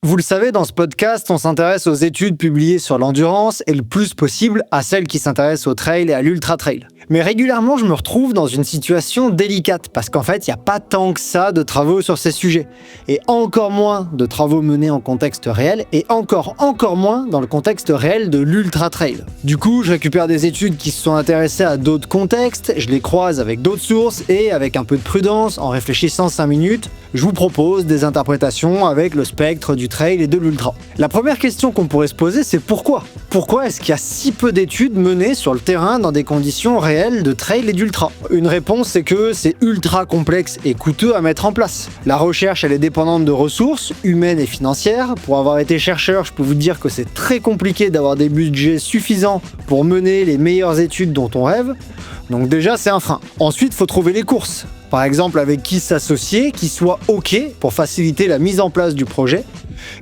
Vous le savez, dans ce podcast, on s'intéresse aux études publiées sur l'endurance et le plus possible à celles qui s'intéressent au trail et à l'ultra-trail. Mais régulièrement, je me retrouve dans une situation délicate parce qu'en fait, il n'y a pas tant que ça de travaux sur ces sujets. Et encore moins de travaux menés en contexte réel et encore moins dans le contexte réel de l'ultra-trail. Du coup, je récupère des études qui se sont intéressées à d'autres contextes, je les croise avec d'autres sources et avec un peu de prudence, en réfléchissant 5 minutes, je vous propose des interprétations avec le spectre du trail et de l'ultra. La première question qu'on pourrait se poser, c'est pourquoi ? Pourquoi est-ce qu'il y a si peu d'études menées sur le terrain dans des conditions réelles de trail et d'ultra ? Une réponse, c'est que c'est ultra complexe et coûteux à mettre en place. La recherche, elle est dépendante de ressources humaines et financières. Pour avoir été chercheur, je peux vous dire que c'est très compliqué d'avoir des budgets suffisants pour mener les meilleures études dont on rêve. Donc déjà, c'est un frein. Ensuite, il faut trouver les courses. Par exemple, avec qui s'associer, qui soit OK pour faciliter la mise en place du projet.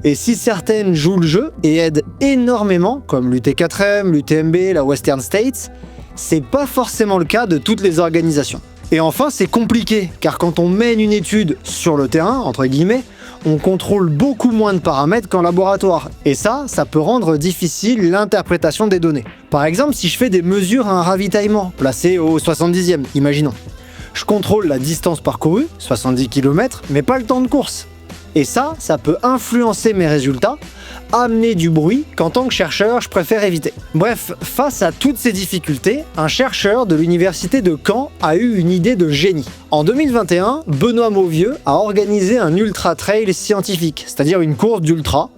Et si certaines jouent le jeu et aident énormément, comme l'UT4M, l'UTMB, la Western States, c'est pas forcément le cas de toutes les organisations. Et enfin, c'est compliqué, car quand on mène une étude sur le terrain, entre guillemets, on contrôle beaucoup moins de paramètres qu'en laboratoire. Et ça peut rendre difficile l'interprétation des données. Par exemple, si je fais des mesures à un ravitaillement, placé au 70e, imaginons. Je contrôle la distance parcourue, 70 km, mais pas le temps de course. Et ça peut influencer mes résultats, amener du bruit qu'en tant que chercheur, je préfère éviter. Bref, face à toutes ces difficultés, un chercheur de l'université de Caen a eu une idée de génie. En 2021, Benoît Mauvieux a organisé un ultra-trail scientifique, c'est-à-dire une course d'ultra,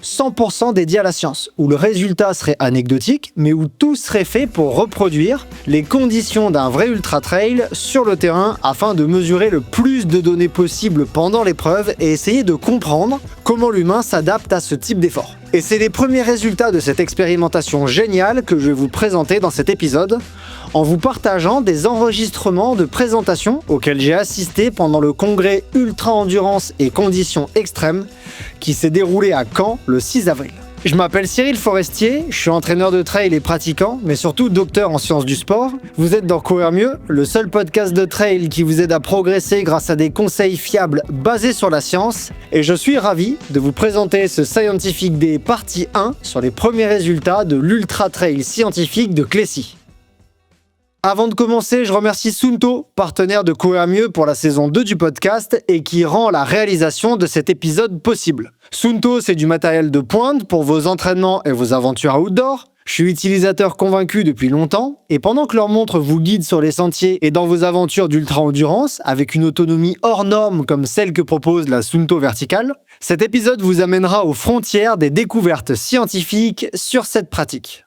100% dédiée à la science, où le résultat serait anecdotique, mais où tout serait fait pour reproduire les conditions d'un vrai ultra-trail sur le terrain afin de mesurer le plus de données possible pendant l'épreuve et essayer de comprendre comment l'humain s'adapte à ce type d'effort. Et c'est les premiers résultats de cette expérimentation géniale que je vais vous présenter dans cet épisode, en vous partageant des enregistrements de présentations auxquels j'ai assisté pendant le congrès Ultra Endurance et Conditions Extrêmes qui s'est déroulé à Caen le 6 avril. Je m'appelle Cyril Forestier, je suis entraîneur de trail et pratiquant, mais surtout docteur en sciences du sport. Vous êtes dans Courir Mieux, le seul podcast de trail qui vous aide à progresser grâce à des conseils fiables basés sur la science. Et je suis ravi de vous présenter ce Scientific Day partie 1 sur les premiers résultats de l'Ultra Trail scientifique de Clécy. Avant de commencer, je remercie Suunto, partenaire de Courir Mieux pour la saison 2 du podcast et qui rend la réalisation de cet épisode possible. Suunto, c'est du matériel de pointe pour vos entraînements et vos aventures outdoor. Je suis utilisateur convaincu depuis longtemps et pendant que leur montre vous guide sur les sentiers et dans vos aventures d'ultra-endurance avec une autonomie hors norme comme celle que propose la Suunto Vertical, cet épisode vous amènera aux frontières des découvertes scientifiques sur cette pratique.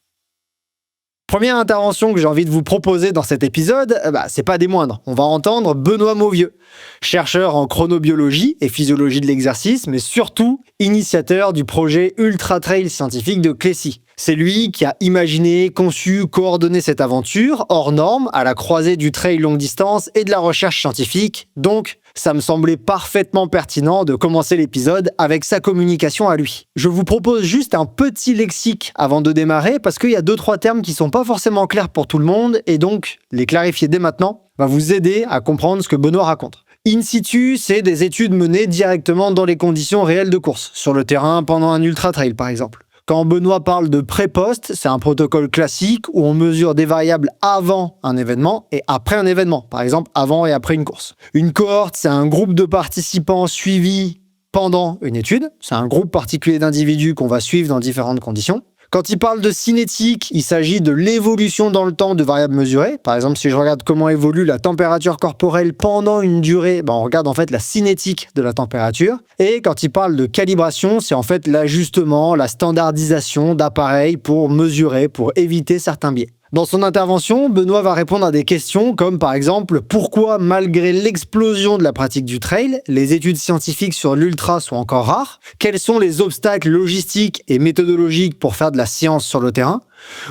Première intervention que j'ai envie de vous proposer dans cet épisode, c'est pas des moindres. On va entendre Benoît Mauvieux, chercheur en chronobiologie et physiologie de l'exercice, mais surtout initiateur du projet Ultra Trail scientifique de Clécy. C'est lui qui a imaginé, conçu, coordonné cette aventure, hors norme, à la croisée du trail longue distance et de la recherche scientifique. Donc, ça me semblait parfaitement pertinent de commencer l'épisode avec sa communication à lui. Je vous propose juste un petit lexique avant de démarrer parce qu'il y a 2-3 termes qui sont pas forcément clairs pour tout le monde et donc les clarifier dès maintenant va vous aider à comprendre ce que Benoît raconte. In situ, c'est des études menées directement dans les conditions réelles de course, sur le terrain pendant un ultra-trail par exemple. Quand Benoît parle de pré-post, c'est un protocole classique où on mesure des variables avant un événement et après un événement, par exemple avant et après une course. Une cohorte, c'est un groupe de participants suivis pendant une étude. C'est un groupe particulier d'individus qu'on va suivre dans différentes conditions. Quand il parle de cinétique, il s'agit de l'évolution dans le temps de variables mesurées. Par exemple, si je regarde comment évolue la température corporelle pendant une durée, on regarde en fait la cinétique de la température. Et quand il parle de calibration, c'est en fait l'ajustement, la standardisation d'appareils pour mesurer, pour éviter certains biais. Dans son intervention, Benoît va répondre à des questions comme par exemple pourquoi malgré l'explosion de la pratique du trail, les études scientifiques sur l'ultra sont encore rares, quels sont les obstacles logistiques et méthodologiques pour faire de la science sur le terrain,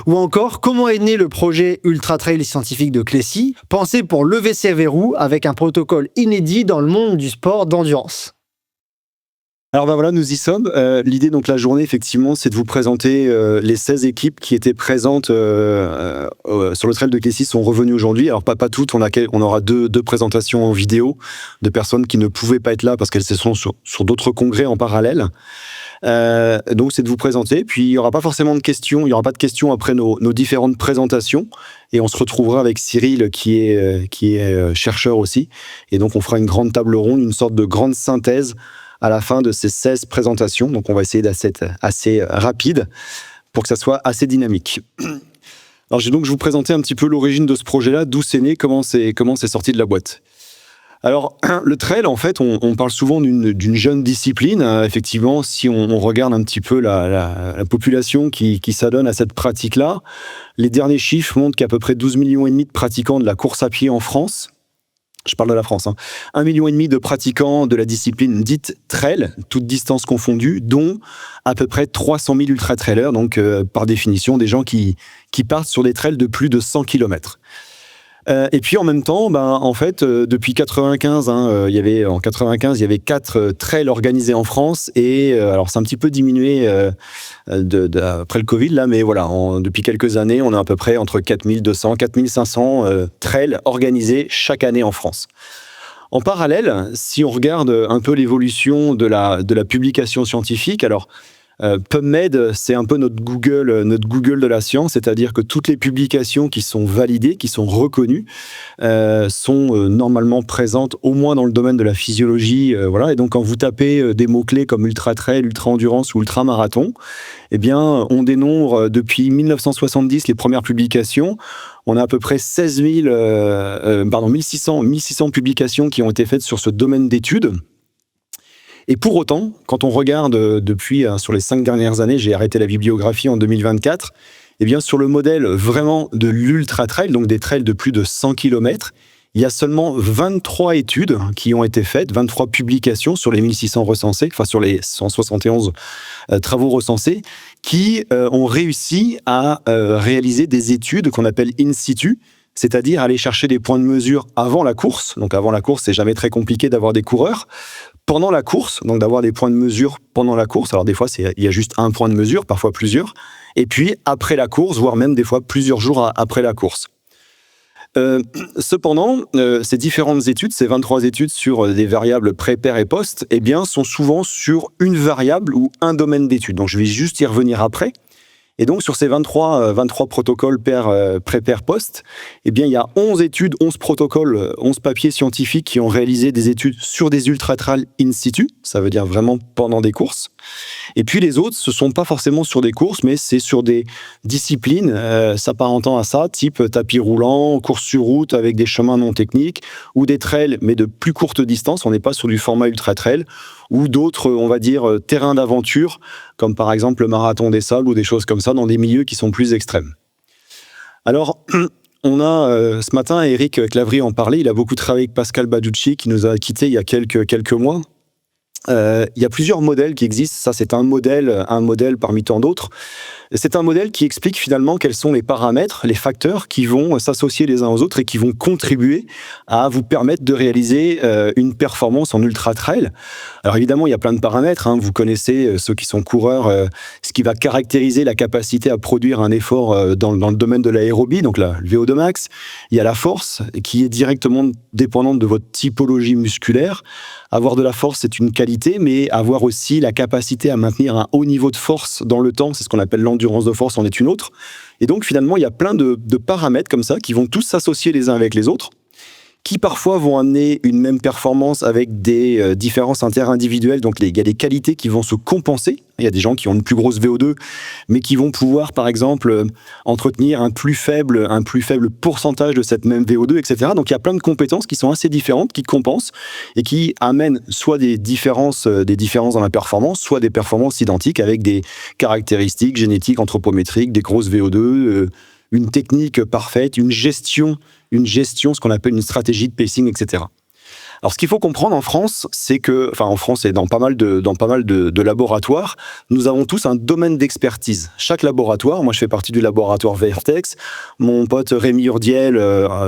ou encore comment est né le projet Ultra Trail scientifique de Clécy, pensé pour lever ses verrous avec un protocole inédit dans le monde du sport d'endurance. Alors voilà, nous y sommes. L'idée, donc la journée, effectivement, c'est de vous présenter les 16 équipes qui étaient présentes sur le trail de Clécy sont revenues aujourd'hui. Alors pas toutes, on aura deux présentations en vidéo de personnes qui ne pouvaient pas être là parce qu'elles sont sur d'autres congrès en parallèle. Donc, c'est de vous présenter. Puis, il n'y aura pas forcément de questions. Il n'y aura pas de questions après nos différentes présentations. Et on se retrouvera avec Cyril, qui est chercheur aussi. Et donc, on fera une grande table ronde, une sorte de grande synthèse à la fin de ces 16 présentations. Donc, on va essayer d'être assez rapide pour que ça soit assez dynamique. Alors, je vais vous présenter un petit peu l'origine de ce projet-là, d'où c'est né, comment c'est sorti de la boîte. Alors, le trail, en fait, on parle souvent d'une jeune discipline. Effectivement, si on regarde un petit peu la population qui s'adonne à cette pratique-là, les derniers chiffres montrent qu'à peu près 12,5 millions de pratiquants de la course à pied en France. Je parle de la France. 1,5 million de pratiquants de la discipline dite trail, toutes distances confondues, dont à peu près 300 000 ultra-trailers, donc par définition des gens qui partent sur des trails de plus de 100 km. Et puis en même temps, en fait, depuis 95, il y avait 4 trails organisés en France, et alors c'est un petit peu diminué après le Covid là, mais voilà, depuis quelques années, on a à peu près entre 4200 4500 trails organisés chaque année en France. En parallèle, si on regarde un peu l'évolution de la publication scientifique, alors PubMed, c'est un peu notre Google de la science, c'est-à-dire que toutes les publications qui sont validées, qui sont reconnues, sont normalement présentes au moins dans le domaine de la physiologie. Voilà. Et donc, quand vous tapez des mots-clés comme ultra-trail, ultra-endurance ou ultra-marathon, eh bien, on dénombre depuis 1970 les premières publications. On a à peu près 1600 publications qui ont été faites sur ce domaine d'études. Et pour autant, quand on regarde depuis, sur les 5 dernières années, j'ai arrêté la bibliographie en 2024, eh bien, sur le modèle vraiment de l'ultra-trail, donc des trails de plus de 100 km, il y a seulement 23 études qui ont été faites, 23 publications sur les 1600 recensés, enfin sur les 171 travaux recensés, qui ont réussi à réaliser des études qu'on appelle in situ, c'est-à-dire aller chercher des points de mesure avant la course. Donc avant la course, c'est jamais très compliqué d'avoir des coureurs. Pendant la course, donc d'avoir des points de mesure pendant la course. Alors des fois, il y a juste un point de mesure, parfois plusieurs. Et puis après la course, voire même des fois plusieurs jours après la course. Cependant, ces différentes études, ces 23 études sur des variables pré, per et post, eh bien, sont souvent sur une variable ou un domaine d'étude. Donc je vais juste y revenir après. Et donc, sur ces 23 protocoles pré, per, post, eh bien, il y a 11 études, 11 protocoles, 11 papiers scientifiques qui ont réalisé des études sur des ultra-trails in situ, ça veut dire vraiment pendant des courses. Et puis les autres, ce ne sont pas forcément sur des courses, mais c'est sur des disciplines s'apparentant à ça, type tapis roulant, course sur route avec des chemins non techniques, ou des trails, mais de plus courte distance, on n'est pas sur du format ultra-trail, ou d'autres, on va dire, terrains d'aventure, comme par exemple le marathon des sables ou des choses comme ça, dans des milieux qui sont plus extrêmes. Alors, on a, ce matin, Eric Clavry en parlait, il a beaucoup travaillé avec Pascal Baducci, qui nous a quittés il y a quelques mois. Il y a plusieurs modèles qui existent, ça c'est un modèle parmi tant d'autres. C'est un modèle qui explique finalement quels sont les paramètres, les facteurs qui vont s'associer les uns aux autres et qui vont contribuer à vous permettre de réaliser une performance en ultra-trail. Alors évidemment, il y a plein de paramètres, vous connaissez ceux qui sont coureurs, ce qui va caractériser la capacité à produire un effort dans le domaine de l'aérobie, donc le VO2 max. Il y a la force qui est directement dépendante de votre typologie musculaire. Avoir de la force, c'est une qualité, mais avoir aussi la capacité à maintenir un haut niveau de force dans le temps, c'est ce qu'on appelle l'endurance de force, en est une autre. Et donc, finalement, il y a plein de paramètres comme ça qui vont tous s'associer les uns avec les autres, qui parfois vont amener une même performance avec des différences interindividuelles. Donc, il y a des qualités qui vont se compenser. Il y a des gens qui ont une plus grosse VO2, mais qui vont pouvoir, par exemple, entretenir un plus faible pourcentage de cette même VO2, etc. Donc, il y a plein de compétences qui sont assez différentes, qui compensent et qui amènent soit des différences dans la performance, soit des performances identiques avec des caractéristiques génétiques, anthropométriques, des grosses VO2, une technique parfaite, une gestion, ce qu'on appelle une stratégie de pacing, etc. Alors, ce qu'il faut comprendre en France, c'est que, en France et dans pas mal de laboratoires, nous avons tous un domaine d'expertise. Chaque laboratoire, moi je fais partie du laboratoire Vertex, mon pote Rémi Urdiel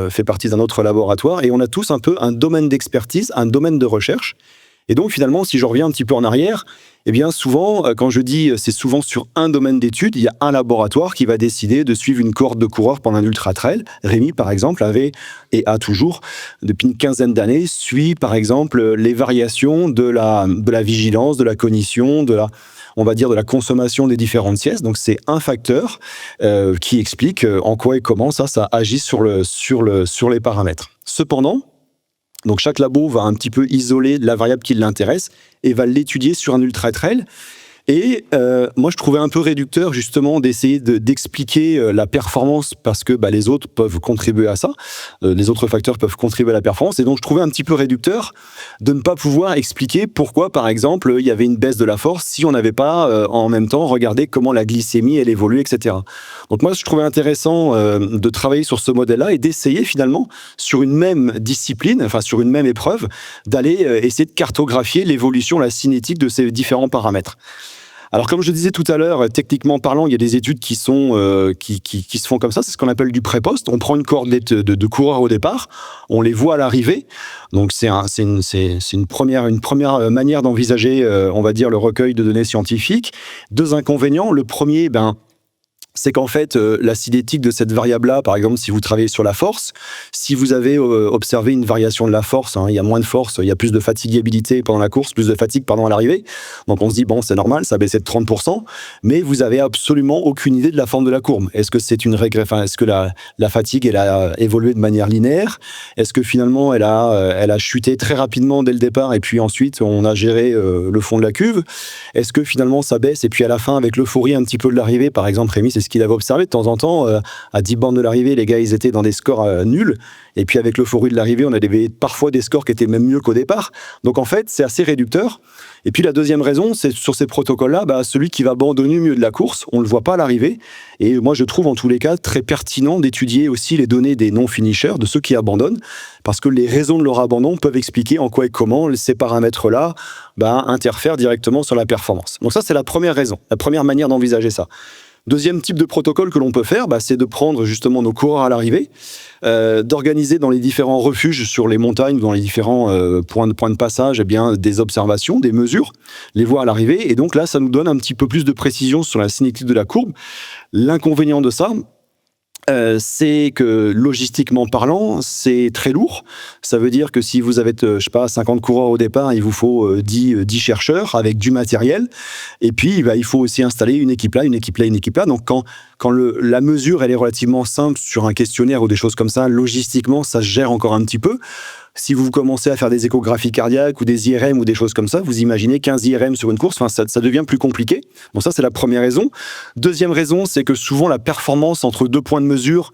fait partie d'un autre laboratoire, et on a tous un peu un domaine d'expertise, un domaine de recherche. Et donc finalement, si je reviens un petit peu en arrière, eh bien souvent, quand je dis c'est souvent sur un domaine d'études, il y a un laboratoire qui va décider de suivre une cohorte de coureurs pendant un ultra-trail. Rémi, par exemple, avait et a toujours, depuis une quinzaine d'années, suit par exemple les variations de la vigilance, de la cognition, on va dire de la consommation des différentes siestes. Donc c'est un facteur qui explique en quoi et comment ça agit sur les paramètres. Cependant, donc chaque labo va un petit peu isoler la variable qui l'intéresse et va l'étudier sur un ultra-trail. Et moi, je trouvais un peu réducteur, justement, d'essayer d'expliquer la performance parce que les autres peuvent contribuer à ça. Les autres facteurs peuvent contribuer à la performance. Et donc, je trouvais un petit peu réducteur de ne pas pouvoir expliquer pourquoi, par exemple, il y avait une baisse de la force si on n'avait pas, en même temps, regardé comment la glycémie, elle évolue, etc. Donc, moi, je trouvais intéressant de travailler sur ce modèle-là et d'essayer, finalement, sur une même discipline, enfin, sur une même épreuve, d'aller essayer de cartographier l'évolution, la cinétique de ces différents paramètres. Alors, comme je disais tout à l'heure, techniquement parlant, il y a des études qui se font comme ça. C'est ce qu'on appelle du pré-post. On prend une coordonnée de coureurs au départ, on les voit à l'arrivée. Donc, c'est une première manière d'envisager, on va dire, le recueil de données scientifiques. Deux inconvénients. Le premier, c'est qu'en fait, la cinétique de cette variable-là, par exemple, si vous travaillez sur la force, si vous avez observé une variation de la force, il y a moins de force, il y a plus de fatigabilité pendant la course, plus de fatigue à l'arrivée. Donc on se dit, bon, c'est normal, ça a baissé de 30%, mais vous avez absolument aucune idée de la forme de la courbe. Est-ce que c'est une est-ce que la fatigue, elle a évolué de manière linéaire? Est-ce que finalement, elle a chuté très rapidement dès le départ et puis ensuite, on a géré le fond de la cuve? Est-ce que finalement, ça baisse et puis à la fin, avec l'euphorie un petit peu de l'arrivée, par exemple, Rémi, c'est ce qu'il avait observé de temps en temps, à 10 bornes de l'arrivée, les gars, ils étaient dans des scores nuls. Et puis avec l'euphorie de l'arrivée, on avait parfois des scores qui étaient même mieux qu'au départ. Donc en fait, c'est assez réducteur. Et puis la deuxième raison, c'est sur ces protocoles-là, celui qui va abandonner au milieu de la course, on ne le voit pas à l'arrivée. Et moi, je trouve en tous les cas très pertinent d'étudier aussi les données des non-finishers, de ceux qui abandonnent, parce que les raisons de leur abandon peuvent expliquer en quoi et comment ces paramètres-là interfèrent directement sur la performance. Donc ça, c'est la première raison, la première manière d'envisager ça. Deuxième type de protocole que l'on peut faire, c'est de prendre justement nos coureurs à l'arrivée, d'organiser dans les différents refuges sur les montagnes ou dans les différents points de passage des observations, des mesures, les voir à l'arrivée. Et donc là, ça nous donne un petit peu plus de précision sur la cinétique de la courbe. L'inconvénient de ça, c'est que logistiquement parlant, c'est très lourd. Ça veut dire que si vous avez, 50 coureurs au départ, il vous faut 10 chercheurs avec du matériel. Et puis, il faut aussi installer une équipe là, une équipe là, une équipe là. Donc, quand la mesure, elle est relativement simple sur un questionnaire ou des choses comme ça, logistiquement, ça se gère encore un petit peu. Si vous commencez à faire des échographies cardiaques ou des IRM ou des choses comme ça, vous imaginez 15 IRM sur une course, ça devient plus compliqué. Bon, ça, c'est la première raison. Deuxième raison, c'est que souvent, la performance entre deux points de mesure,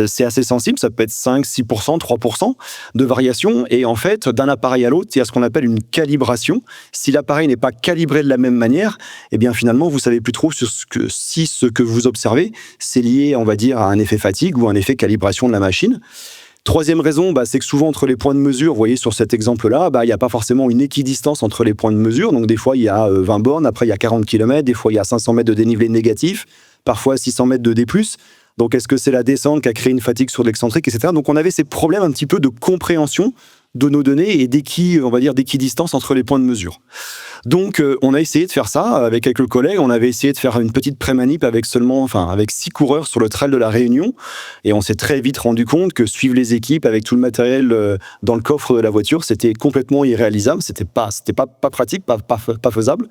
c'est assez sensible. Ça peut être 5, 6%, 3% de variation. Et en fait, d'un appareil à l'autre, il y a ce qu'on appelle une calibration. Si l'appareil n'est pas calibré de la même manière, finalement, vous savez plus trop si ce que vous observez, c'est lié, on va dire, à un effet fatigue ou un effet calibration de la machine. Troisième raison, c'est que souvent entre les points de mesure, vous voyez sur cet exemple-là, il n'y a pas forcément une équidistance entre les points de mesure. Donc des fois, il y a 20 bornes, après il y a 40 km, des fois il y a 500 mètres de dénivelé négatif, parfois 600 mètres de D+. Donc est-ce que c'est la descente qui a créé une fatigue sur l'excentrique, etc. Donc on avait ces problèmes un petit peu de compréhension de nos données et d'équidistance entre les points de mesure. Donc, on a essayé de faire ça avec quelques collègues. On avait essayé de faire une petite pré-manip avec 6 coureurs sur le trail de la Réunion. Et on s'est très vite rendu compte que suivre les équipes avec tout le matériel dans le coffre de la voiture, c'était complètement irréalisable. C'était pas pratique, pas faisable.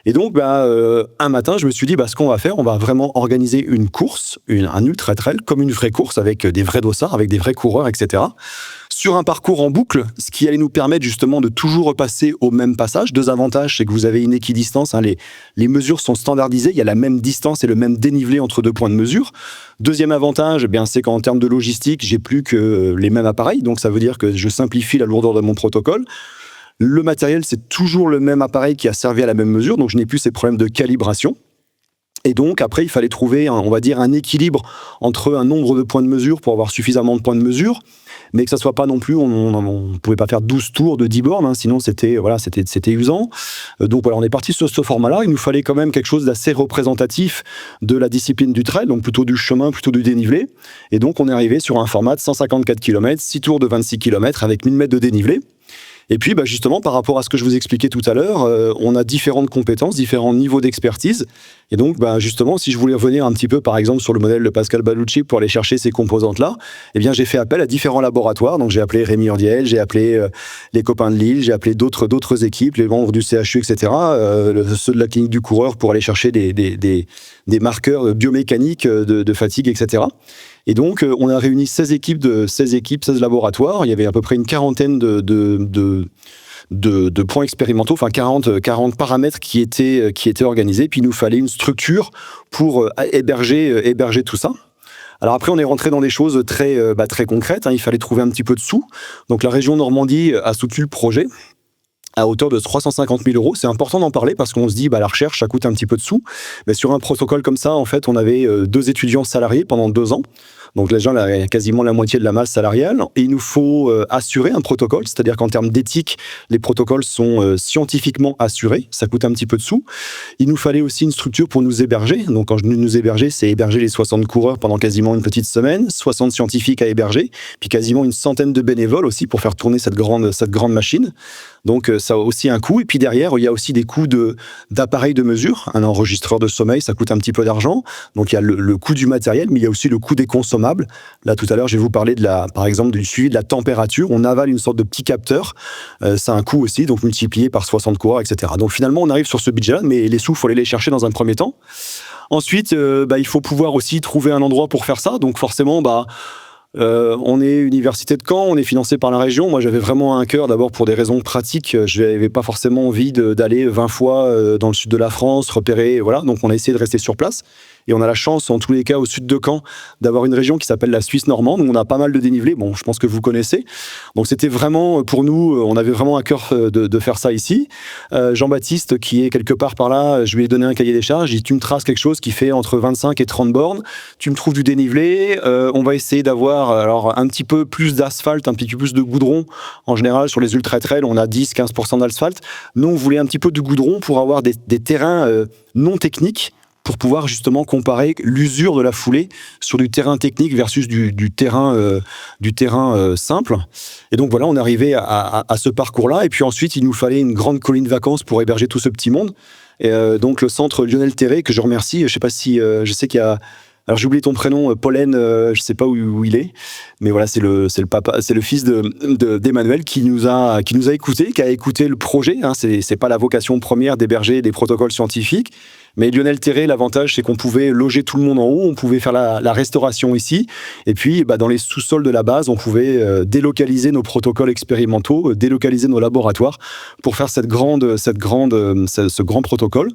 Et donc, un matin, je me suis dit, ce qu'on va faire, on va vraiment organiser une course, un ultra-trail, comme une vraie course, avec des vrais dossards, avec des vrais coureurs, etc., sur un parcours en boucle, ce qui allait nous permettre justement de toujours repasser au même passage. Deux avantages, c'est que vous avez une équidistance, les mesures sont standardisées, il y a la même distance et le même dénivelé entre deux points de mesure. Deuxième avantage, c'est qu'en termes de logistique, j'ai plus que les mêmes appareils, donc ça veut dire que je simplifie la lourdeur de mon protocole. Le matériel, c'est toujours le même appareil qui a servi à la même mesure, donc je n'ai plus ces problèmes de calibration. Et donc, après, il fallait trouver, un équilibre entre un nombre de points de mesure pour avoir suffisamment de points de mesure, mais que ça soit pas non plus, on ne pouvait pas faire 12 tours de 10 bornes, sinon c'était usant. Donc voilà, on est parti sur ce format-là. Il nous fallait quand même quelque chose d'assez représentatif de la discipline du trail, donc plutôt du chemin, plutôt du dénivelé. Et donc, on est arrivé sur un format de 154 km, 6 tours de 26 km avec 1000 mètres de dénivelé. Et puis, justement, par rapport à ce que je vous expliquais tout à l'heure, on a différentes compétences, différents niveaux d'expertise. Et donc, justement, si je voulais revenir un petit peu, par exemple, sur le modèle de Pascal Balucci pour aller chercher ces composantes-là, eh bien, j'ai fait appel à différents laboratoires. Donc, j'ai appelé Rémi Urdiel, j'ai appelé les copains de Lille, j'ai appelé d'autres équipes, les membres du CHU, etc., ceux de la clinique du coureur pour aller chercher des marqueurs biomécaniques de fatigue, etc. Et donc, on a réuni 16 16 laboratoires. Il y avait à peu près une quarantaine de points expérimentaux, enfin 40 paramètres qui étaient organisés. Puis il nous fallait une structure pour héberger tout ça. Alors après, on est rentré dans des choses très concrètes. Il fallait trouver un petit peu de sous. Donc la région Normandie a soutenu le projet à hauteur de 350 000 €. C'est important d'en parler parce qu'on se dit, la recherche, ça coûte un petit peu de sous. Mais sur un protocole comme ça, en fait, on avait 2 étudiants salariés pendant 2 ans. Donc les gens, quasiment la moitié de la masse salariale. Et il nous faut assurer un protocole, c'est-à-dire qu'en termes d'éthique, les protocoles sont scientifiquement assurés. Ça coûte un petit peu de sous. Il nous fallait aussi une structure pour nous héberger. Donc quand je dis nous héberger, c'est héberger les 60 coureurs pendant quasiment une petite semaine, 60 scientifiques à héberger, puis quasiment une centaine de bénévoles aussi pour faire tourner cette grande machine. Donc ça a aussi un coût. Et puis derrière, il y a aussi des coûts d'appareils de mesure. Un enregistreur de sommeil, ça coûte un petit peu d'argent. Donc il y a le coût du matériel, mais il y a aussi le coût des consommables. Là, tout à l'heure, je vais vous parler par exemple, du suivi de la température. On avale une sorte de petit capteur. Ça a un coût aussi, donc multiplié par 60 coureurs, etc. Donc finalement, on arrive sur ce budget-là, mais les sous, il faut aller les chercher dans un premier temps. Ensuite, il faut pouvoir aussi trouver un endroit pour faire ça. Donc forcément, on est Université de Caen, on est financé par la région. Moi, j'avais vraiment un cœur, d'abord pour des raisons pratiques. Je n'avais pas forcément envie d'aller 20 fois dans le sud de la France, repérer, voilà. Donc, on a essayé de rester sur place. Et on a la chance, en tous les cas, au sud de Caen, d'avoir une région qui s'appelle la Suisse normande, où on a pas mal de dénivelé. Bon, je pense que vous connaissez. Donc, c'était vraiment, pour nous, on avait vraiment à cœur de faire ça ici. Jean-Baptiste, qui est quelque part par là, je lui ai donné un cahier des charges. Il dit, tu me traces quelque chose qui fait entre 25 et 30 bornes. Tu me trouves du dénivelé. On va essayer d'avoir un petit peu plus d'asphalte, un petit peu plus de goudron. En général, sur les ultra-trails, on a 10-15% d'asphalte. Nous, on voulait un petit peu de goudron pour avoir des terrains non techniques, pour pouvoir justement comparer l'usure de la foulée sur du terrain technique versus du terrain simple. Et donc voilà, on est arrivé à ce parcours-là. Et puis ensuite, il nous fallait une grande colonie de vacances pour héberger tout ce petit monde. Et donc le centre Lionel Terré, que je remercie. Je sais pas si je sais qu'il y a. Alors j'ai oublié ton prénom, Pollen, je sais pas où il est, mais voilà, c'est le papa, c'est le fils d'Emmanuel qui nous a écouté, qui a écouté le projet. C'est pas la vocation première d'héberger des protocoles scientifiques, mais Lionel Terré, l'avantage c'est qu'on pouvait loger tout le monde en haut, on pouvait faire la restauration ici, et puis dans les sous-sols de la base, on pouvait délocaliser nos protocoles expérimentaux, délocaliser nos laboratoires pour faire ce grand protocole.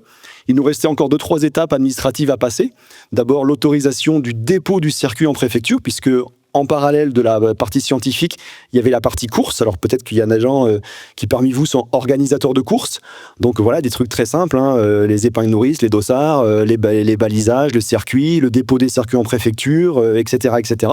Il nous restait encore 2-3 étapes administratives à passer. D'abord, l'autorisation du dépôt du circuit en préfecture, puisque en parallèle de la partie scientifique, il y avait la partie course. Alors peut-être qu'il y a des gens qui parmi vous sont organisateurs de courses. Donc voilà, des trucs très simples, les épingles nourrices, les dossards, les balisages, le circuit, le dépôt des circuits en préfecture, etc., etc.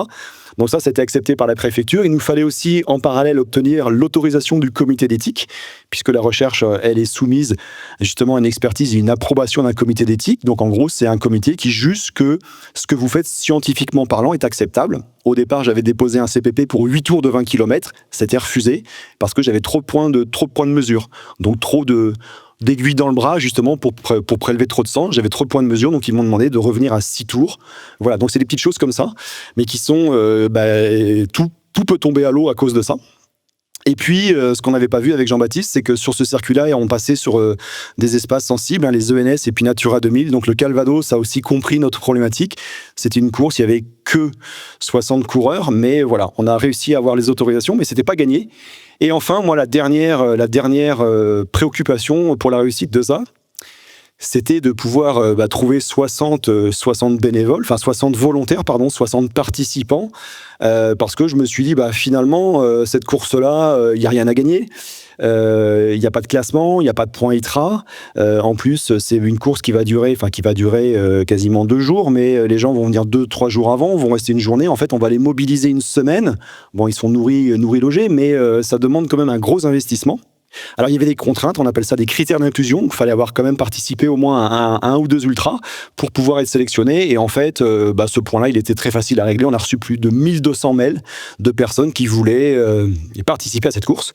Donc ça, c'était accepté par la préfecture. Il nous fallait aussi, en parallèle, obtenir l'autorisation du comité d'éthique, puisque la recherche, elle est soumise justement à une expertise et une approbation d'un comité d'éthique. Donc en gros, c'est un comité qui juge que ce que vous faites scientifiquement parlant est acceptable. Au départ, j'avais déposé un CPP pour 8 tours de 20 km. C'était refusé parce que j'avais trop de points de mesure. Donc trop d'aiguilles dans le bras, justement, pour prélever trop de sang. J'avais trop de points de mesure, donc ils m'ont demandé de revenir à 6 tours. Voilà, donc c'est des petites choses comme ça, mais qui sont... tout peut tomber à l'eau à cause de ça. Et puis, ce qu'on n'avait pas vu avec Jean-Baptiste, c'est que sur ce circuit-là, on passait sur des espaces sensibles, les ENS et puis Natura 2000. Donc le Calvados a aussi compris notre problématique. C'était une course, il n'y avait que 60 coureurs, mais voilà, on a réussi à avoir les autorisations, mais c'était pas gagné. Et enfin, moi, la dernière préoccupation pour la réussite de ça, c'était de pouvoir trouver 60 bénévoles, 60 volontaires, 60 participants, parce que je me suis dit, finalement, cette course-là, il n'y a rien à gagner. Il n'y a pas de classement, il n'y a pas de points ITRA. En plus, c'est une course qui va durer quasiment 2 jours, mais les gens vont venir 2-3 jours avant, vont rester une journée. En fait, on va les mobiliser une semaine. Bon, ils sont nourris, logés, mais ça demande quand même un gros investissement. Alors, il y avait des contraintes, on appelle ça des critères d'inclusion. Il fallait avoir quand même participé au moins à un ou deux ultras pour pouvoir être sélectionné. Et en fait, ce point-là, il était très facile à régler. On a reçu plus de 1200 mails de personnes qui voulaient participer à cette course.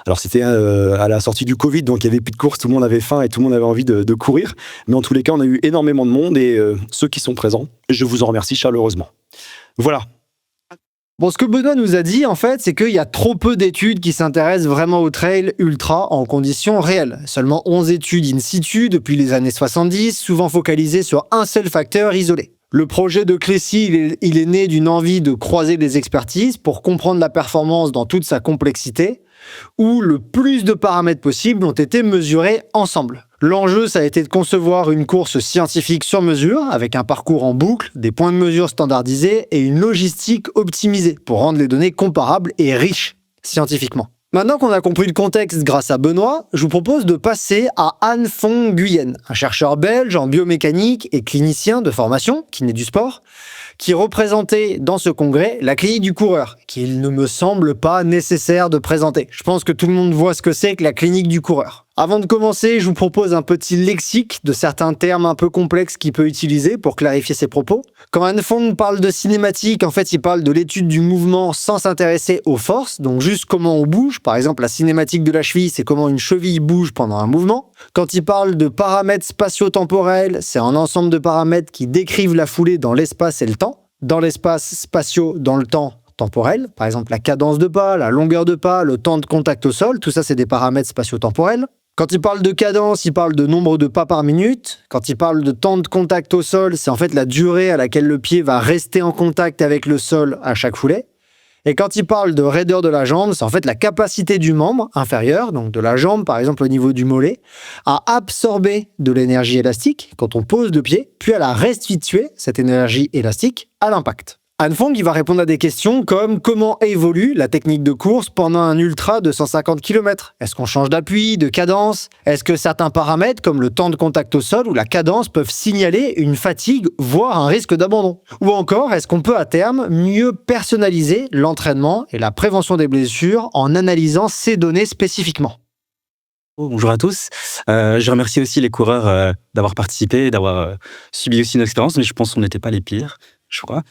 Alors, c'était à la sortie du Covid, donc il n'y avait plus de course, tout le monde avait faim et tout le monde avait envie de courir. Mais en tous les cas, on a eu énormément de monde et ceux qui sont présents, je vous en remercie chaleureusement. Voilà. Bon, ce que Benoît nous a dit, en fait, c'est qu'il y a trop peu d'études qui s'intéressent vraiment au trail ultra en conditions réelles. Seulement 11 études in situ depuis les années 70, souvent focalisées sur un seul facteur isolé. Le projet de Clécy, il est né d'une envie de croiser les expertises pour comprendre la performance dans toute sa complexité, où le plus de paramètres possibles ont été mesurés ensemble. L'enjeu, ça a été de concevoir une course scientifique sur mesure, avec un parcours en boucle, des points de mesure standardisés et une logistique optimisée pour rendre les données comparables et riches scientifiquement. Maintenant qu'on a compris le contexte grâce à Benoît, je vous propose de passer à Anh Phong Nguyen, un chercheur belge en biomécanique et clinicien de formation, kiné du sport, qui représentait dans ce congrès la clinique du coureur, qu'il ne me semble pas nécessaire de présenter. Je pense que tout le monde voit ce que c'est que la clinique du coureur. Avant de commencer, je vous propose un petit lexique de certains termes un peu complexes qu'il peut utiliser pour clarifier ses propos. Quand Anh Phong parle de cinématique, en fait, il parle de l'étude du mouvement sans s'intéresser aux forces, donc juste comment on bouge. Par exemple, la cinématique de la cheville, c'est comment une cheville bouge pendant un mouvement. Quand il parle de paramètres spatio-temporels, c'est un ensemble de paramètres qui décrivent la foulée dans l'espace et le temps. Dans l'espace spatio, dans le temps temporel, par exemple la cadence de pas, la longueur de pas, le temps de contact au sol, tout ça c'est des paramètres spatio-temporels. Quand il parle de cadence, il parle de nombre de pas par minute. Quand il parle de temps de contact au sol, c'est en fait la durée à laquelle le pied va rester en contact avec le sol à chaque foulée. Et quand il parle de raideur de la jambe, c'est en fait la capacité du membre inférieur, donc de la jambe par exemple au niveau du mollet, à absorber de l'énergie élastique quand on pose le pied, puis à la restituer, cette énergie élastique, à l'impact. Anh Phong, il va répondre à des questions comme comment évolue la technique de course pendant un ultra de 150 km. Est-ce qu'on change d'appui, de cadence? Est-ce que certains paramètres comme le temps de contact au sol ou la cadence peuvent signaler une fatigue, voire un risque d'abandon? Ou encore, est-ce qu'on peut à terme mieux personnaliser l'entraînement et la prévention des blessures en analysant ces données spécifiquement? Bonjour à tous. Je remercie aussi les coureurs d'avoir participé, d'avoir subi aussi une expérience, mais je pense qu'on n'était pas les pires, je crois.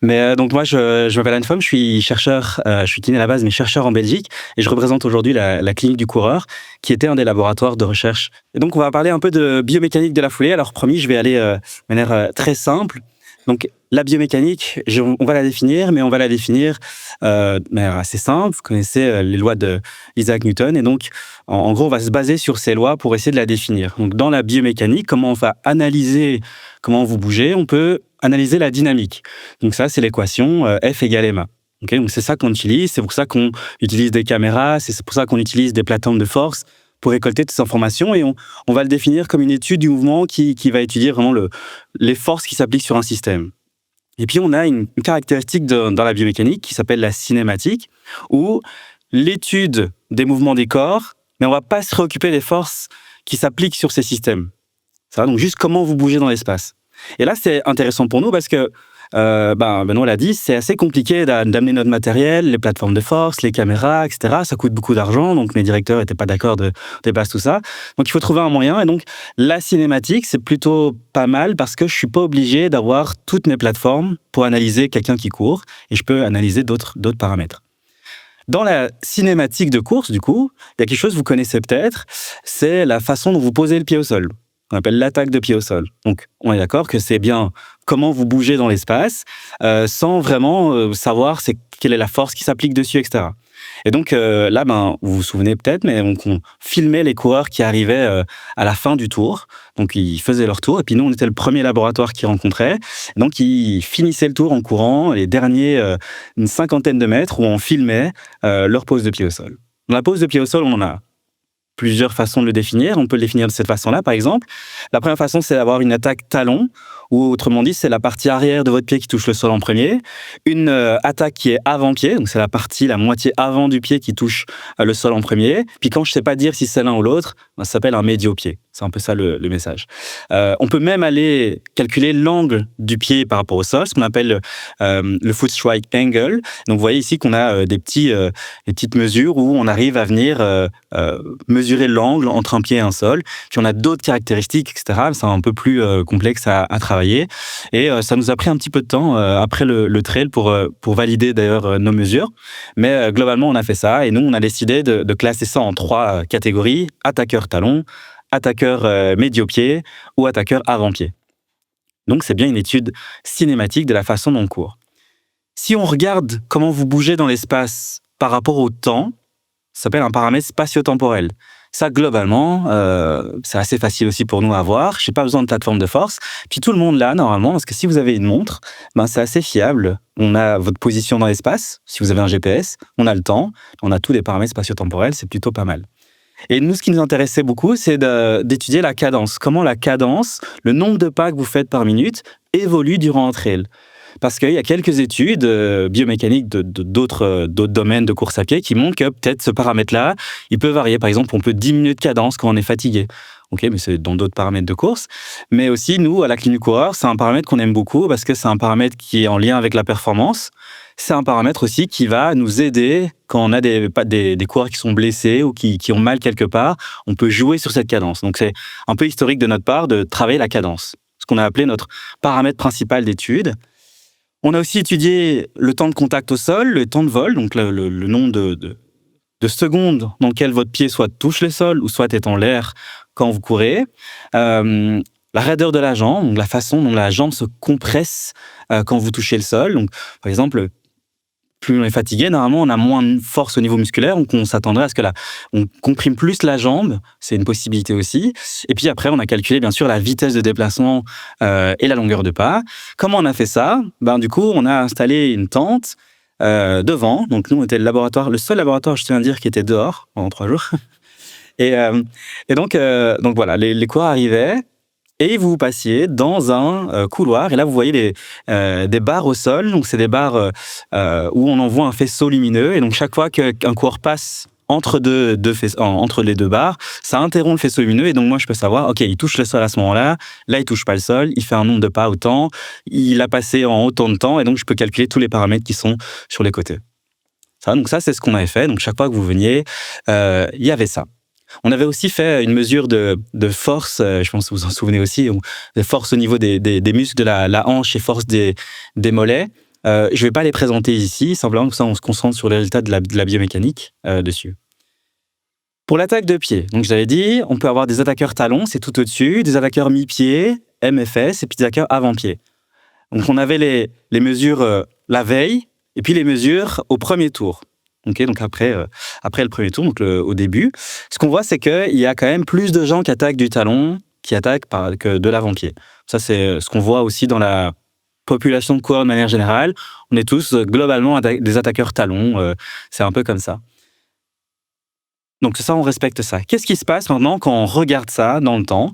Mais donc moi, je m'appelle Anh Phong, je suis chercheur, je suis kiné à la base, mais chercheur en Belgique, et je représente aujourd'hui la clinique du coureur, qui était un des laboratoires de recherche. Et donc on va parler un peu de biomécanique de la foulée. Alors promis, je vais aller de manière très simple. Donc la biomécanique, on va la définir, mais on va la définir de manière assez simple. Vous connaissez les lois d'Isaac Newton, et donc en gros, on va se baser sur ces lois pour essayer de la définir. Donc dans la biomécanique, comment on va analyser comment vous bougez, on peut analyser la dynamique. Donc ça, c'est l'équation F égale ma. Okay, donc c'est ça qu'on utilise, c'est pour ça qu'on utilise des caméras, c'est pour ça qu'on utilise des plateformes de force pour récolter toutes ces informations, et on va le définir comme une étude du mouvement qui va étudier vraiment les forces qui s'appliquent sur un système. Et puis on a une caractéristique dans la biomécanique qui s'appelle la cinématique, où l'étude des mouvements des corps, mais on ne va pas se préoccuper des forces qui s'appliquent sur ces systèmes. Ça va, donc juste comment vous bougez dans l'espace. Et là, c'est intéressant pour nous parce que, Benoît l'a dit, c'est assez compliqué d'amener notre matériel, les plateformes de force, les caméras, etc. Ça coûte beaucoup d'argent, donc mes directeurs n'étaient pas d'accord de déplacer tout ça. Donc il faut trouver un moyen, et donc la cinématique, c'est plutôt pas mal parce que je ne suis pas obligé d'avoir toutes mes plateformes pour analyser quelqu'un qui court, et je peux analyser d'autres paramètres. Dans la cinématique de course, du coup, il y a quelque chose que vous connaissez peut-être, c'est la façon dont vous posez le pied au sol. On appelle l'attaque de pied au sol. Donc, on est d'accord que c'est bien comment vous bougez dans l'espace sans vraiment savoir quelle est la force qui s'applique dessus, etc. Et donc, là, vous vous souvenez peut-être, mais on filmait les coureurs qui arrivaient à la fin du tour. Donc, ils faisaient leur tour. Et puis, nous, on était le premier laboratoire qu'ils rencontraient. Et donc, ils finissaient le tour en courant, les derniers, une cinquantaine de mètres, où on filmait leur pose de pied au sol. Dans la pose de pied au sol, on en a plusieurs façons de le définir. On peut le définir de cette façon-là, par exemple. La première façon, c'est d'avoir une attaque talon, ou autrement dit, c'est la partie arrière de votre pied qui touche le sol en premier. Une attaque qui est avant-pied, donc c'est la moitié avant du pied qui touche le sol en premier. Puis quand je ne sais pas dire si c'est l'un ou l'autre, ça s'appelle un médio-pied. C'est un peu ça le message. On peut même aller calculer l'angle du pied par rapport au sol, ce qu'on appelle le foot strike angle. Donc vous voyez ici qu'on a des petites mesures où on arrive à venir mesurer l'angle entre un pied et un sol. Puis on a d'autres caractéristiques, etc. C'est un peu plus complexe à travailler. Et ça nous a pris un petit peu de temps après le trail pour valider d'ailleurs nos mesures. Mais globalement, on a fait ça. Et nous, on a décidé de classer ça en 3 catégories. Attaqueur talon, attaqueur médio-pied ou attaqueur avant-pied. Donc, c'est bien une étude cinématique de la façon dont on court. Si on regarde comment vous bougez dans l'espace par rapport au temps, ça s'appelle un paramètre spatio-temporel. Ça, globalement, c'est assez facile aussi pour nous à voir. Je n'ai pas besoin de plateforme de force. Puis tout le monde là, normalement, parce que si vous avez une montre, c'est assez fiable. On a votre position dans l'espace. Si vous avez un GPS, on a le temps. On a tous les paramètres spatio-temporels. C'est plutôt pas mal. Et nous, ce qui nous intéressait beaucoup, c'est d'étudier la cadence. Comment la cadence, le nombre de pas que vous faites par minute, évolue durant un trail. Parce qu'il y a quelques études biomécaniques d'autres domaines de course à pied qui montrent que peut-être ce paramètre-là, il peut varier. Par exemple, on peut diminuer de cadence quand on est fatigué. Ok, mais c'est dans d'autres paramètres de course. Mais aussi, nous, à la Clinique Coureur, c'est un paramètre qu'on aime beaucoup parce que c'est un paramètre qui est en lien avec la performance. C'est un paramètre aussi qui va nous aider quand on a des coureurs qui sont blessés ou qui ont mal quelque part. On peut jouer sur cette cadence. Donc, c'est un peu historique de notre part de travailler la cadence. Ce qu'on a appelé notre paramètre principal d'étude. On a aussi étudié le temps de contact au sol, le temps de vol, donc le nombre de secondes dans lequel votre pied soit touche le sol ou soit est en l'air quand vous courez. La raideur de la jambe, donc la façon dont la jambe se compresse quand vous touchez le sol. Donc, par exemple, plus on est fatigué, normalement, on a moins de force au niveau musculaire, donc on s'attendrait à ce que on comprime plus la jambe, c'est une possibilité aussi. Et puis après, on a calculé, bien sûr, la vitesse de déplacement et la longueur de pas. Comment on a fait ça ? Du coup, on a installé une tente devant. Donc, nous, on était le seul laboratoire, je tiens à dire, qui était dehors pendant 3 jours. Et donc voilà, les coureurs arrivaient. Et vous passiez dans un couloir. Et là, vous voyez des barres au sol. Donc, c'est des barres où on envoie un faisceau lumineux. Et donc, chaque fois qu'un coureur passe entre les 2 barres, ça interrompt le faisceau lumineux. Et donc, moi, je peux savoir, OK, il touche le sol à ce moment-là. Là, il touche pas le sol. Il fait un nombre de pas autant. Il a passé en autant de temps. Et donc, je peux calculer tous les paramètres qui sont sur les côtés. Donc, ça, c'est ce qu'on avait fait. Donc, chaque fois que vous veniez, il y avait ça. On avait aussi fait une mesure de force, je pense que vous vous en souvenez aussi, de force au niveau des muscles de la hanche et force des mollets. Je ne vais pas les présenter ici, simplement que ça, on se concentre sur les résultats de la biomécanique dessus. Pour l'attaque de pied, donc je l'avais dit, on peut avoir des attaqueurs talons, c'est tout au-dessus, des attaqueurs mi-pied, MFS, et puis des attaqueurs avant-pied. Donc on avait les mesures la veille, et puis les mesures au premier tour. Okay, donc après le premier tour, donc au début, ce qu'on voit, c'est qu'il y a quand même plus de gens qui attaquent du talon qui attaquent que de l'avant-pied. Ça, c'est ce qu'on voit aussi dans la population de coureurs de manière générale. On est tous globalement des attaqueurs talons. C'est un peu comme ça. Donc ça, on respecte ça. Qu'est-ce qui se passe maintenant quand on regarde ça dans le temps ?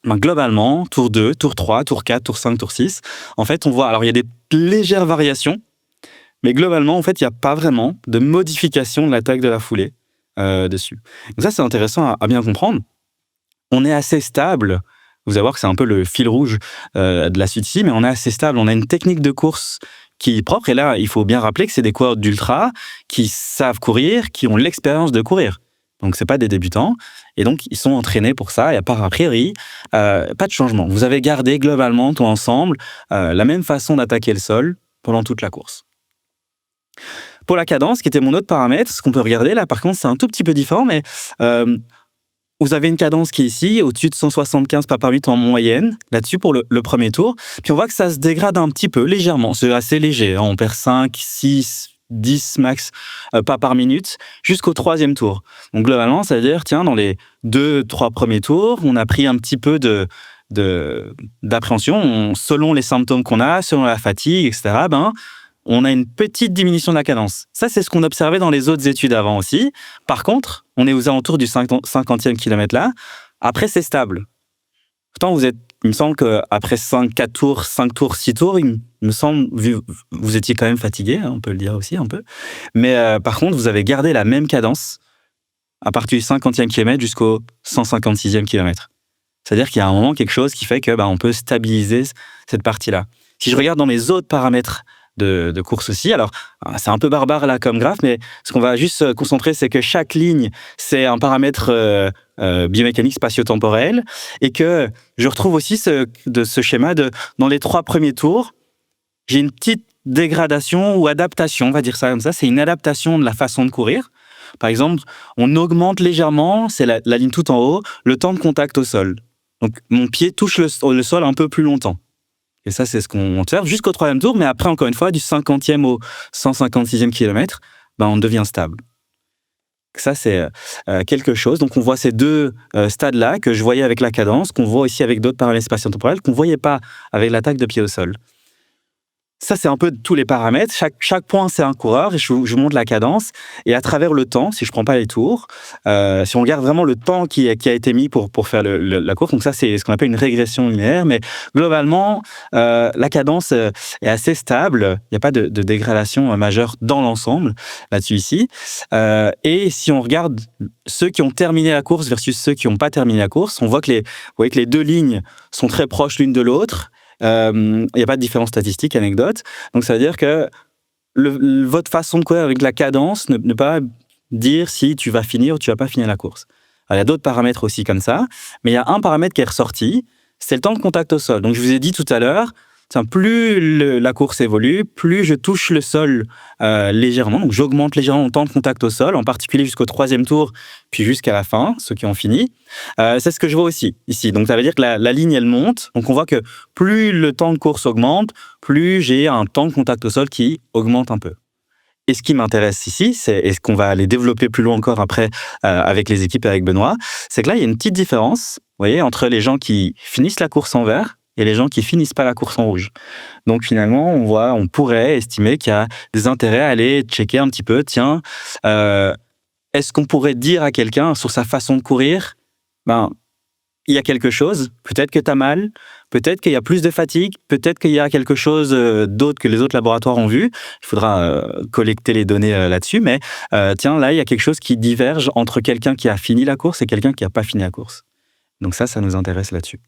Globalement, tour 2, tour 3, tour 4, tour 5, tour 6, en fait, on voit... Alors, il y a des légères variations, mais globalement, en fait, il n'y a pas vraiment de modification de l'attaque de la foulée dessus. Donc ça, c'est intéressant à bien comprendre. On est assez stable. Vous allez voir que c'est un peu le fil rouge de la suite ici, mais on est assez stable. On a une technique de course qui est propre. Et là, il faut bien rappeler que c'est des coureurs d'ultra qui savent courir, qui ont l'expérience de courir. Donc, ce n'est pas des débutants. Et donc, ils sont entraînés pour ça. Et a priori, pas de changement. Vous avez gardé globalement, tout ensemble, la même façon d'attaquer le sol pendant toute la course. Pour la cadence, qui était mon autre paramètre, ce qu'on peut regarder là, par contre, c'est un tout petit peu différent, mais vous avez une cadence qui est ici, au-dessus de 175 pas par minute en moyenne, là-dessus pour le premier tour. Puis on voit que ça se dégrade un petit peu, légèrement. C'est assez léger, hein. On perd 5, 6, 10 max pas par minute, jusqu'au 3e tour. Donc globalement, ça veut dire, tiens, dans les 2-3 premiers tours, on a pris un petit peu d'appréhension. Selon les symptômes qu'on a, selon la fatigue, etc., on a une petite diminution de la cadence. Ça, c'est ce qu'on observait dans les autres études avant aussi. Par contre, on est aux alentours du 50e kilomètre là. Après, c'est stable. Pourtant, il me semble qu'après 4 tours, 5 tours, 6 tours, il me semble, vous étiez quand même fatigué, hein, on peut le dire aussi un peu. Mais par contre, vous avez gardé la même cadence à partir du 50e kilomètre jusqu'au 156e kilomètre. C'est-à-dire qu'il y a un moment quelque chose qui fait que on peut stabiliser cette partie-là. Si je regarde dans les autres paramètres de course aussi, alors c'est un peu barbare là comme graphe, mais ce qu'on va juste concentrer, c'est que chaque ligne, c'est un paramètre biomécanique spatio-temporel, et que je retrouve aussi ce schéma dans les 3 premiers tours, j'ai une petite dégradation ou adaptation, on va dire ça comme ça, c'est une adaptation de la façon de courir. Par exemple, on augmente légèrement, c'est la ligne tout en haut, le temps de contact au sol. Donc, mon pied touche le sol un peu plus longtemps. Et ça, c'est ce qu'on observe jusqu'au 3e tour. Mais après, encore une fois, du 50e au 156e kilomètre, on devient stable. Ça, c'est quelque chose. Donc, on voit ces 2 stades-là que je voyais avec la cadence, qu'on voit aussi avec d'autres paramètres spatio-temporels, qu'on ne voyait pas avec l'attaque de pied au sol. Ça, c'est un peu tous les paramètres. Chaque point, c'est un coureur. Et je vous montre la cadence. Et à travers le temps, si je ne prends pas les tours, si on regarde vraiment le temps qui a été mis pour faire la course, donc ça, c'est ce qu'on appelle une régression linéaire. Mais globalement, la cadence est assez stable. Il n'y a pas de dégradation majeure dans l'ensemble, là-dessus ici. Et si on regarde ceux qui ont terminé la course versus ceux qui n'ont pas terminé la course, on voit que les 2 lignes sont très proches l'une de l'autre. Il n'y a pas de différence statistique, anecdote. Donc, ça veut dire que votre façon de courir avec la cadence ne pas dire si tu vas finir ou tu ne vas pas finir la course. Alors, il y a d'autres paramètres aussi comme ça, mais il y a un paramètre qui est ressorti, c'est le temps de contact au sol. Donc, je vous ai dit tout à l'heure, plus la course évolue, plus je touche le sol légèrement. Donc, j'augmente légèrement mon temps de contact au sol, en particulier jusqu'au 3e tour, puis jusqu'à la fin, ceux qui ont fini. C'est ce que je vois aussi ici. Donc, ça veut dire que la ligne, elle monte. Donc, on voit que plus le temps de course augmente, plus j'ai un temps de contact au sol qui augmente un peu. Et ce qui m'intéresse ici, et ce qu'on va aller développer plus loin encore après avec les équipes et avec Benoît, c'est que là, il y a une petite différence, vous voyez, entre les gens qui finissent la course en vert et les gens qui finissent pas la course en rouge. Donc finalement, on pourrait estimer qu'il y a des intérêts à aller checker un petit peu, tiens, est-ce qu'on pourrait dire à quelqu'un sur sa façon de courir, il y a quelque chose, peut-être que tu as mal, peut-être qu'il y a plus de fatigue, peut-être qu'il y a quelque chose d'autre que les autres laboratoires ont vu. Il faudra collecter les données là-dessus, mais tiens, là, il y a quelque chose qui diverge entre quelqu'un qui a fini la course et quelqu'un qui n'a pas fini la course. Donc ça nous intéresse là-dessus.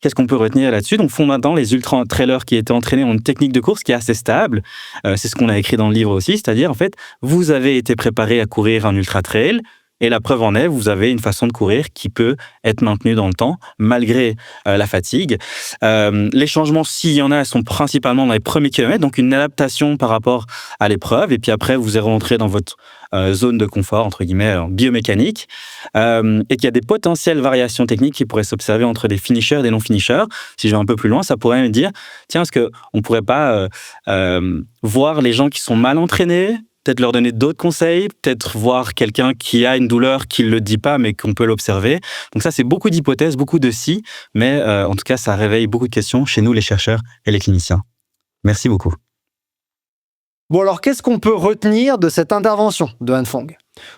Qu'est-ce qu'on peut retenir là-dessus? Donc, fondamentalement, les ultra-trailers qui étaient entraînés ont une technique de course qui est assez stable. C'est ce qu'on a écrit dans le livre aussi, c'est-à-dire, en fait, vous avez été préparé à courir un ultra-trail, et la preuve en est, vous avez une façon de courir qui peut être maintenue dans le temps, malgré la fatigue. Les changements, s'il y en a, sont principalement dans les premiers kilomètres, donc une adaptation par rapport à l'épreuve, et puis après, vous allez rentrer dans votre zone de confort, entre guillemets, biomécanique, et qu'il y a des potentielles variations techniques qui pourraient s'observer entre des finishers et des non-finishers. Si je vais un peu plus loin, ça pourrait me dire, tiens, est-ce qu'on ne pourrait pas voir les gens qui sont mal entraînés, peut-être leur donner d'autres conseils, peut-être voir quelqu'un qui a une douleur qui ne le dit pas, mais qu'on peut l'observer. Donc ça, c'est beaucoup d'hypothèses, beaucoup de si, mais en tout cas, ça réveille beaucoup de questions chez nous, les chercheurs et les cliniciens. Merci beaucoup. Bon alors, qu'est-ce qu'on peut retenir de cette intervention de Han Fong?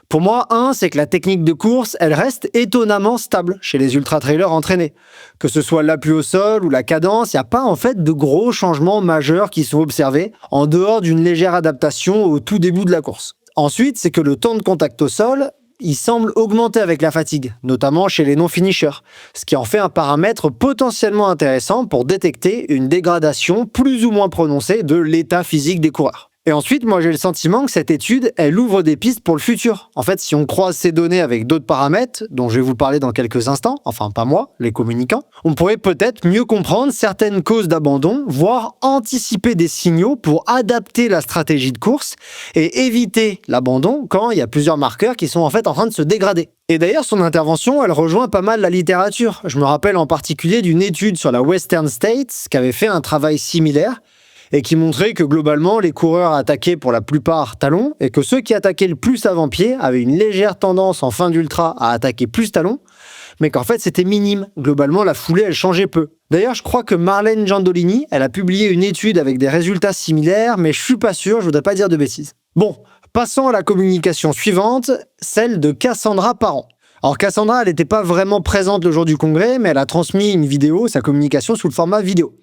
Pour moi, c'est que la technique de course, elle reste étonnamment stable chez les ultra-trailers entraînés. Que ce soit l'appui au sol ou la cadence, il n'y a pas en fait de gros changements majeurs qui sont observés, en dehors d'une légère adaptation au tout début de la course. Ensuite, c'est que le temps de contact au sol, il semble augmenter avec la fatigue, notamment chez les non-finishers, ce qui en fait un paramètre potentiellement intéressant pour détecter une dégradation plus ou moins prononcée de l'état physique des coureurs. Et ensuite, moi j'ai le sentiment que cette étude, elle ouvre des pistes pour le futur. En fait, si on croise ces données avec d'autres paramètres, dont je vais vous parler dans quelques instants, enfin pas moi, les communicants, on pourrait peut-être mieux comprendre certaines causes d'abandon, voire anticiper des signaux pour adapter la stratégie de course et éviter l'abandon quand il y a plusieurs marqueurs qui sont en fait en train de se dégrader. Et d'ailleurs, son intervention, elle rejoint pas mal la littérature. Je me rappelle en particulier d'une étude sur la Western States qui avait fait un travail similaire, et qui montrait que globalement, les coureurs attaquaient pour la plupart talons, et que ceux qui attaquaient le plus avant-pied avaient une légère tendance en fin d'ultra à attaquer plus talons, mais qu'en fait c'était minime. Globalement, la foulée, elle changeait peu. D'ailleurs, je crois que Marlène Giandolini, elle a publié une étude avec des résultats similaires, mais je suis pas sûr, je voudrais pas dire de bêtises. Bon, passons à la communication suivante, celle de Cassandra Parent. Alors Cassandra, elle n'était pas vraiment présente le jour du congrès, mais elle a transmis une vidéo, sa communication sous le format vidéo.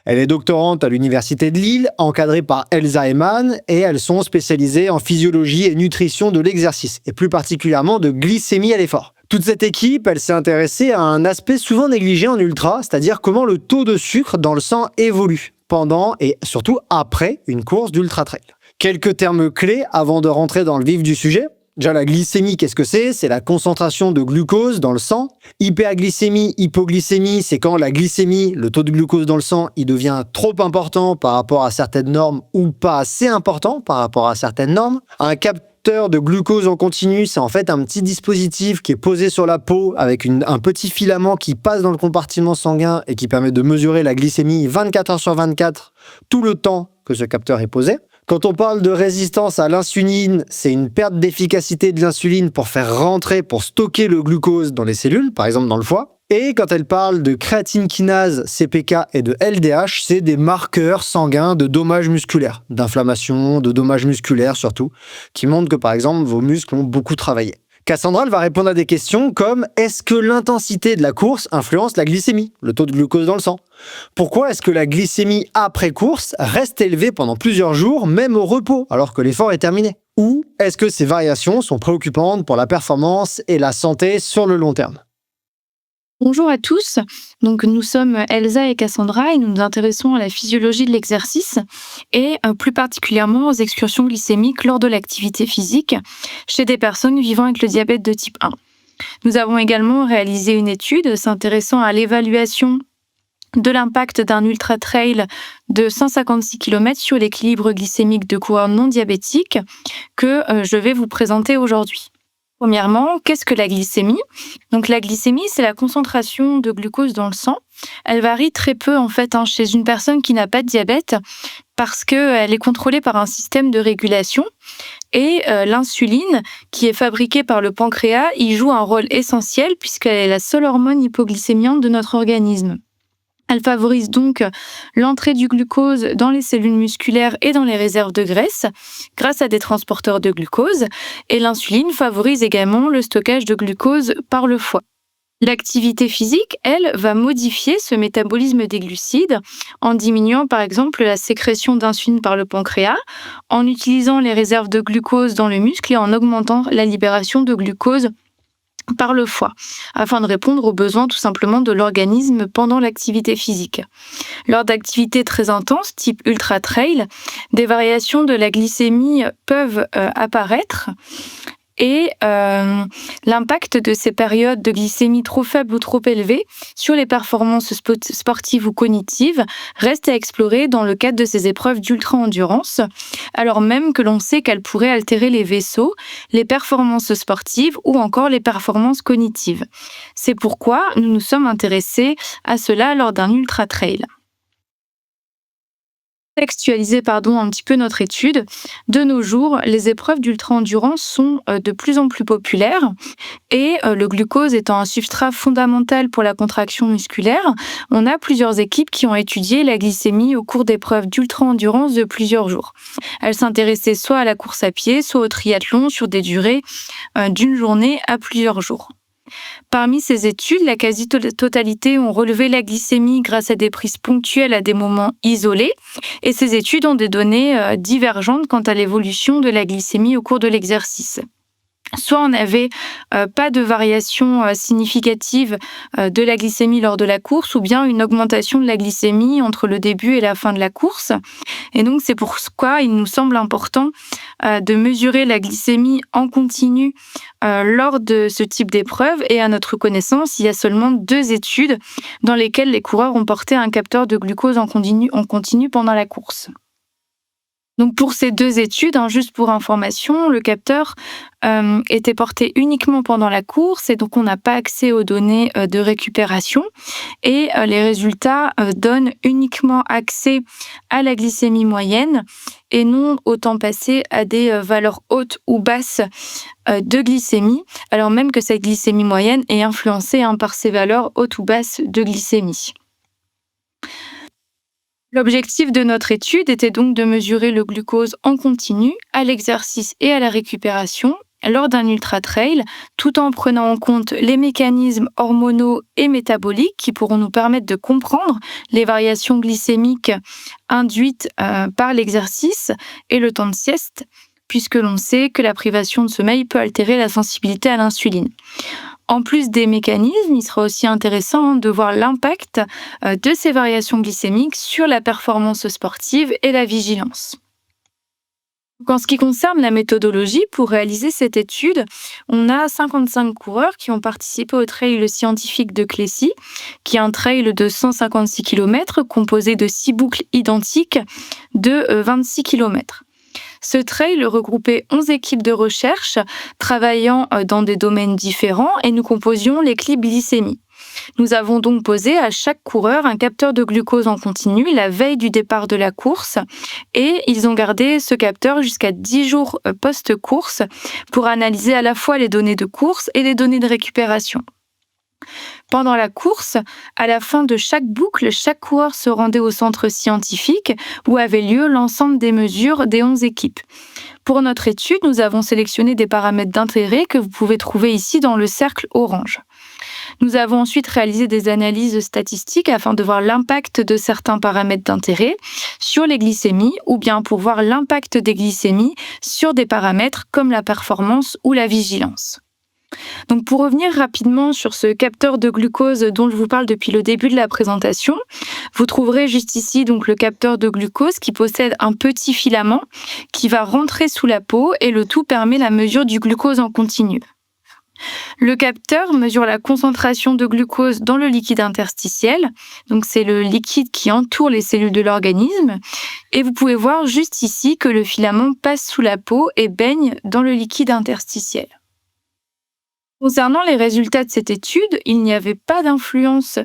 Elle est doctorante à l'Université de Lille, encadrée par Elsa Eman, et elles sont spécialisées en physiologie et nutrition de l'exercice, et plus particulièrement de glycémie à l'effort. Toute cette équipe, elle s'est intéressée à un aspect souvent négligé en ultra, c'est-à-dire comment le taux de sucre dans le sang évolue pendant et surtout après une course d'ultra trail. Quelques termes clés avant de rentrer dans le vif du sujet. Déjà, la glycémie, qu'est-ce que c'est? C'est la concentration de glucose dans le sang. Hyperglycémie, hypoglycémie, c'est quand la glycémie, le taux de glucose dans le sang, il devient trop important par rapport à certaines normes ou pas assez important par rapport à certaines normes. Un capteur de glucose en continu, c'est en fait un petit dispositif qui est posé sur la peau avec un petit filament qui passe dans le compartiment sanguin et qui permet de mesurer la glycémie 24 heures sur 24 tout le temps que ce capteur est posé. Quand on parle de résistance à l'insuline, c'est une perte d'efficacité de l'insuline pour faire rentrer, pour stocker le glucose dans les cellules, par exemple dans le foie. Et quand elle parle de créatine kinase, CPK et de LDH, c'est des marqueurs sanguins de dommages musculaires, d'inflammation, de dommages musculaires surtout, qui montrent que par exemple vos muscles ont beaucoup travaillé. Cassandra, elle va répondre à des questions comme « Est-ce que l'intensité de la course influence la glycémie, le taux de glucose dans le sang ? Pourquoi est-ce que la glycémie après course reste élevée pendant plusieurs jours, même au repos, alors que l'effort est terminé ? Ou est-ce que ces variations sont préoccupantes pour la performance et la santé sur le long terme ? » Bonjour à tous, donc nous sommes Elsa et Cassandra et nous nous intéressons à la physiologie de l'exercice et plus particulièrement aux excursions glycémiques lors de l'activité physique chez des personnes vivant avec le diabète de type 1. Nous avons également réalisé une étude s'intéressant à l'évaluation de l'impact d'un ultra-trail de 156 km sur l'équilibre glycémique de coureurs non diabétiques que je vais vous présenter aujourd'hui. Premièrement, qu'est-ce que la glycémie ? Donc la glycémie, c'est la concentration de glucose dans le sang. Elle varie très peu chez une personne qui n'a pas de diabète parce qu'elle est contrôlée par un système de régulation et l'insuline qui est fabriquée par le pancréas y joue un rôle essentiel puisqu'elle est la seule hormone hypoglycémiante de notre organisme. Elle favorise donc l'entrée du glucose dans les cellules musculaires et dans les réserves de graisse grâce à des transporteurs de glucose et l'insuline favorise également le stockage de glucose par le foie. L'activité physique, elle, va modifier ce métabolisme des glucides en diminuant par exemple la sécrétion d'insuline par le pancréas, en utilisant les réserves de glucose dans le muscle et en augmentant la libération de glucose par le foie, afin de répondre aux besoins tout simplement de l'organisme pendant l'activité physique. Lors d'activités très intenses, type ultra-trail, des variations de la glycémie peuvent apparaître et l'impact de ces périodes de glycémie trop faible ou trop élevée sur les performances sportives ou cognitives reste à explorer dans le cadre de ces épreuves d'ultra-endurance, alors même que l'on sait qu'elles pourraient altérer les vaisseaux, les performances sportives ou encore les performances cognitives. C'est pourquoi nous nous sommes intéressés à cela lors d'un ultra-trail. Contextualiser un petit peu notre étude, de nos jours, les épreuves d'ultra-endurance sont de plus en plus populaires et le glucose étant un substrat fondamental pour la contraction musculaire, on a plusieurs équipes qui ont étudié la glycémie au cours d'épreuves d'ultra-endurance de plusieurs jours. Elles s'intéressaient soit à la course à pied, soit au triathlon sur des durées d'une journée à plusieurs jours. Parmi ces études, la quasi-totalité ont relevé la glycémie grâce à des prises ponctuelles à des moments isolés et ces études ont des données divergentes quant à l'évolution de la glycémie au cours de l'exercice. Soit on n'avait pas de variation significative de la glycémie lors de la course, ou bien une augmentation de la glycémie entre le début et la fin de la course. Et donc c'est pourquoi il nous semble important de mesurer la glycémie en continu lors de ce type d'épreuve. Et à notre connaissance, il y a seulement 2 études dans lesquelles les coureurs ont porté un capteur de glucose en continu pendant la course. Donc pour ces 2 études, juste pour information, le capteur était porté uniquement pendant la course et donc on n'a pas accès aux données de récupération et les résultats donnent uniquement accès à la glycémie moyenne et non au temps passé à des valeurs hautes ou basses de glycémie, alors même que cette glycémie moyenne est influencée par ces valeurs hautes ou basses de glycémie. L'objectif de notre étude était donc de mesurer le glucose en continu, à l'exercice et à la récupération, lors d'un ultra-trail, tout en prenant en compte les mécanismes hormonaux et métaboliques qui pourront nous permettre de comprendre les variations glycémiques induites par l'exercice et le temps de sieste, puisque l'on sait que la privation de sommeil peut altérer la sensibilité à l'insuline. En plus des mécanismes, il sera aussi intéressant de voir l'impact de ces variations glycémiques sur la performance sportive et la vigilance. En ce qui concerne la méthodologie, pour réaliser cette étude, on a 55 coureurs qui ont participé au trail scientifique de Clécy, qui est un trail de 156 km composé de 6 boucles identiques de 26 km. Ce trail regroupait 11 équipes de recherche travaillant dans des domaines différents et nous composions l'équipe glycémie. Nous avons donc posé à chaque coureur un capteur de glucose en continu la veille du départ de la course et ils ont gardé ce capteur jusqu'à 10 jours post-course pour analyser à la fois les données de course et les données de récupération. Pendant la course, à la fin de chaque boucle, chaque coureur se rendait au centre scientifique où avait lieu l'ensemble des mesures des 11 équipes. Pour notre étude, nous avons sélectionné des paramètres d'intérêt que vous pouvez trouver ici dans le cercle orange. Nous avons ensuite réalisé des analyses statistiques afin de voir l'impact de certains paramètres d'intérêt sur les glycémies ou bien pour voir l'impact des glycémies sur des paramètres comme la performance ou la vigilance. Donc pour revenir rapidement sur ce capteur de glucose dont je vous parle depuis le début de la présentation, vous trouverez juste ici donc le capteur de glucose qui possède un petit filament qui va rentrer sous la peau et le tout permet la mesure du glucose en continu. Le capteur mesure la concentration de glucose dans le liquide interstitiel, donc c'est le liquide qui entoure les cellules de l'organisme, et vous pouvez voir juste ici que le filament passe sous la peau et baigne dans le liquide interstitiel. Concernant les résultats de cette étude, il n'y avait pas d'influence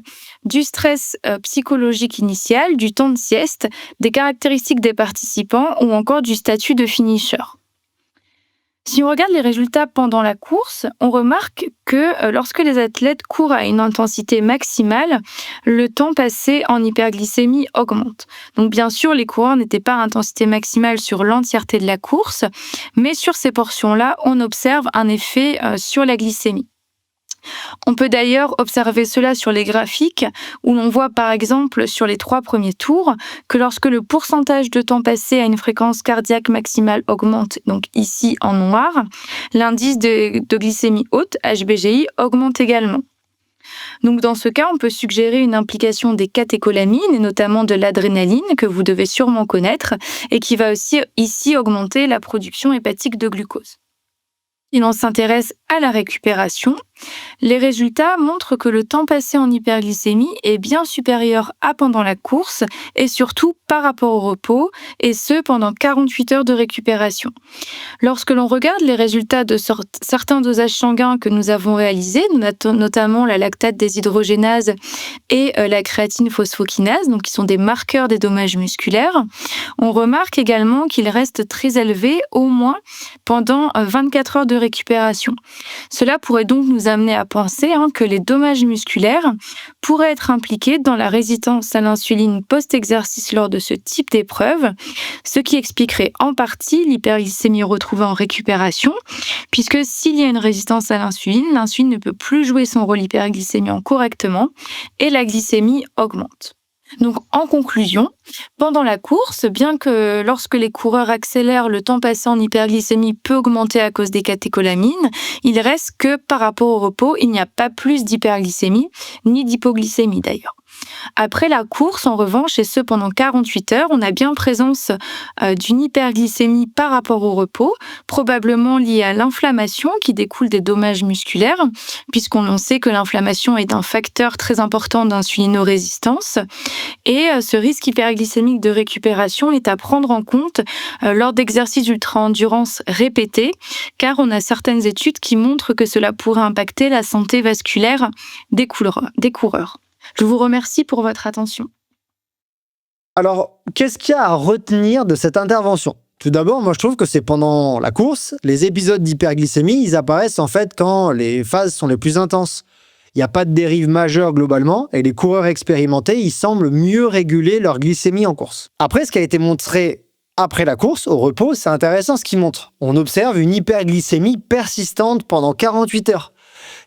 du stress psychologique initial, du temps de sieste, des caractéristiques des participants ou encore du statut de finisher. Si on regarde les résultats pendant la course, on remarque que lorsque les athlètes courent à une intensité maximale, le temps passé en hyperglycémie augmente. Donc bien sûr, les coureurs n'étaient pas à intensité maximale sur l'entièreté de la course, mais sur ces portions-là, on observe un effet sur la glycémie. On peut d'ailleurs observer cela sur les graphiques où l'on voit par exemple sur les 3 premiers tours que lorsque le pourcentage de temps passé à une fréquence cardiaque maximale augmente, donc ici en noir, l'indice de glycémie haute, HbGI, augmente également. Donc dans ce cas, on peut suggérer une implication des catécholamines et notamment de l'adrénaline que vous devez sûrement connaître et qui va aussi ici augmenter la production hépatique de glucose. Si l'on s'intéresse à la récupération, les résultats montrent que le temps passé en hyperglycémie est bien supérieur à pendant la course et surtout par rapport au repos, et ce pendant 48 heures de récupération. Lorsque l'on regarde les résultats de certains dosages sanguins que nous avons réalisés, notamment la lactate déshydrogénase et la créatine phosphokinase, donc qui sont des marqueurs des dommages musculaires, on remarque également qu'ils restent très élevés au moins pendant 24 heures de récupération. Cela pourrait donc nous amener à penser que les dommages musculaires pourraient être impliqués dans la résistance à l'insuline post-exercice lors de ce type d'épreuve, ce qui expliquerait en partie l'hyperglycémie retrouvée en récupération, puisque s'il y a une résistance à l'insuline, l'insuline ne peut plus jouer son rôle hyperglycémiant correctement et la glycémie augmente. Donc, en conclusion, pendant la course, bien que lorsque les coureurs accélèrent, le temps passé en hyperglycémie peut augmenter à cause des catécholamines, il reste que par rapport au repos, il n'y a pas plus d'hyperglycémie, ni d'hypoglycémie d'ailleurs. Après la course, en revanche, et ce pendant 48 heures, on a bien présence d'une hyperglycémie par rapport au repos, probablement liée à l'inflammation qui découle des dommages musculaires, puisqu'on sait que l'inflammation est un facteur très important d'insulinorésistance. Et ce risque hyperglycémique de récupération est à prendre en compte lors d'exercices d'ultra-endurance répétés, car on a certaines études qui montrent que cela pourrait impacter la santé vasculaire des coureurs. Je vous remercie pour votre attention. Alors, qu'est-ce qu'il y a à retenir de cette intervention ? Tout d'abord, moi je trouve que c'est pendant la course, les épisodes d'hyperglycémie, ils apparaissent en fait quand les phases sont les plus intenses. Il n'y a pas de dérive majeure globalement et les coureurs expérimentés, ils semblent mieux réguler leur glycémie en course. Après, ce qui a été montré Après la course, au repos, c'est intéressant ce qu'il montre. On observe une hyperglycémie persistante pendant 48 heures,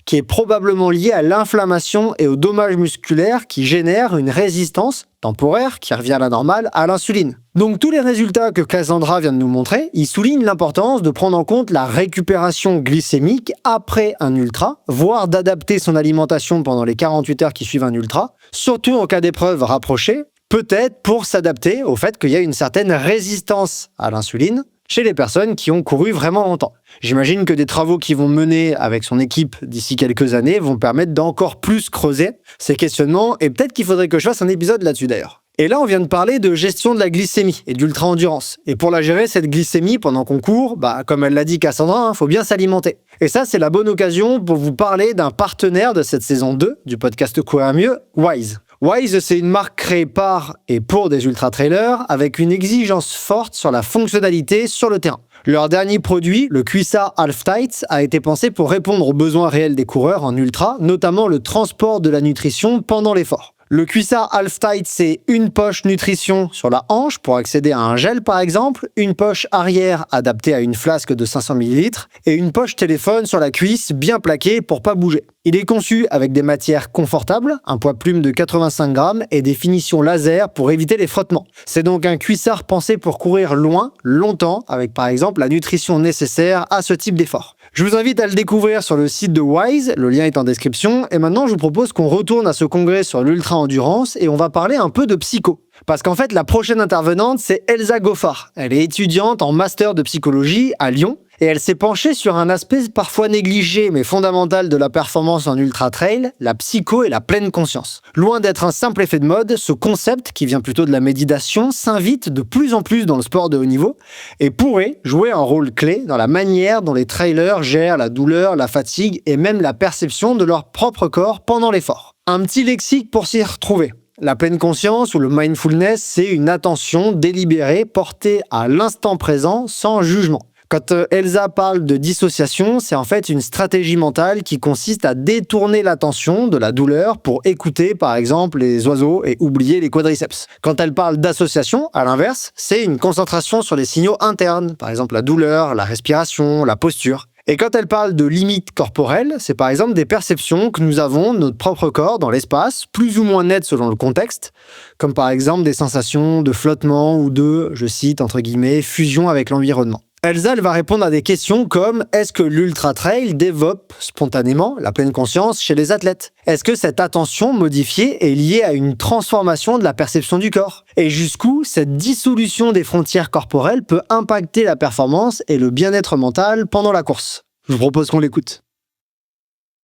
qui est probablement liée à l'inflammation et au dommage musculaire qui génère une résistance temporaire, qui revient à la normale, à l'insuline. Donc tous les résultats que Cassandra vient de nous montrer, ils soulignent l'importance de prendre en compte la récupération glycémique après un ultra, voire d'adapter son alimentation pendant les 48 heures qui suivent un ultra, surtout en cas d'épreuve rapprochée, peut-être pour s'adapter au fait qu'il y a une certaine résistance à l'insuline chez les personnes qui ont couru vraiment longtemps. J'imagine que des travaux qu'ils vont mener avec son équipe d'ici quelques années vont permettre d'encore plus creuser ces questionnements, et peut-être qu'il faudrait que je fasse un épisode là-dessus d'ailleurs. Et là, on vient de parler de gestion de la glycémie et d'ultra-endurance. Et pour la gérer, cette glycémie, pendant qu'on court, comme elle l'a dit Cassandra, faut bien s'alimenter. Et ça, c'est la bonne occasion pour vous parler d'un partenaire de cette saison 2 du podcast Courir Mieux, Wise. Wise, c'est une marque créée par et pour des ultra-trailers avec une exigence forte sur la fonctionnalité sur le terrain. Leur dernier produit, le Cuissard Half Tight, a été pensé pour répondre aux besoins réels des coureurs en ultra, notamment le transport de la nutrition pendant l'effort. Le Cuissard Half Tight, c'est une poche nutrition sur la hanche pour accéder à un gel par exemple, une poche arrière adaptée à une flasque de 500 ml et une poche téléphone sur la cuisse bien plaquée pour pas bouger. Il est conçu avec des matières confortables, un poids plume de 85 grammes et des finitions laser pour éviter les frottements. C'est donc un cuissard pensé pour courir loin, longtemps, avec par exemple la nutrition nécessaire à ce type d'effort. Je vous invite à le découvrir sur le site de Wise, le lien est en description, et maintenant je vous propose qu'on retourne à ce congrès sur l'ultra-endurance et on va parler un peu de psycho. Parce qu'en fait, la prochaine intervenante, c'est Elsa Goffard. Elle est étudiante en master de psychologie à Lyon et elle s'est penchée sur un aspect parfois négligé mais fondamental de la performance en ultra-trail, la psycho et la pleine conscience. Loin d'être un simple effet de mode, ce concept, qui vient plutôt de la méditation, s'invite de plus en plus dans le sport de haut niveau et pourrait jouer un rôle clé dans la manière dont les trailers gèrent la douleur, la fatigue et même la perception de leur propre corps pendant l'effort. Un petit lexique pour s'y retrouver. La pleine conscience ou le mindfulness, c'est une attention délibérée portée à l'instant présent sans jugement. Quand Elsa parle de dissociation, c'est en fait une stratégie mentale qui consiste à détourner l'attention de la douleur pour écouter par exemple les oiseaux et oublier les quadriceps. Quand elle parle d'association, à l'inverse, c'est une concentration sur les signaux internes, par exemple la douleur, la respiration, la posture. Et quand elle parle de limites corporelles, c'est par exemple des perceptions que nous avons de notre propre corps dans l'espace, plus ou moins nettes selon le contexte, comme par exemple des sensations de flottement ou de, je cite entre guillemets, fusion avec l'environnement. Elsa, elle va répondre à des questions comme « Est-ce que l'ultra-trail développe spontanément la pleine conscience chez les athlètes ? Est-ce que cette attention modifiée est liée à une transformation de la perception du corps ? Et jusqu'où cette dissolution des frontières corporelles peut impacter la performance et le bien-être mental pendant la course ?» Je vous propose qu'on l'écoute.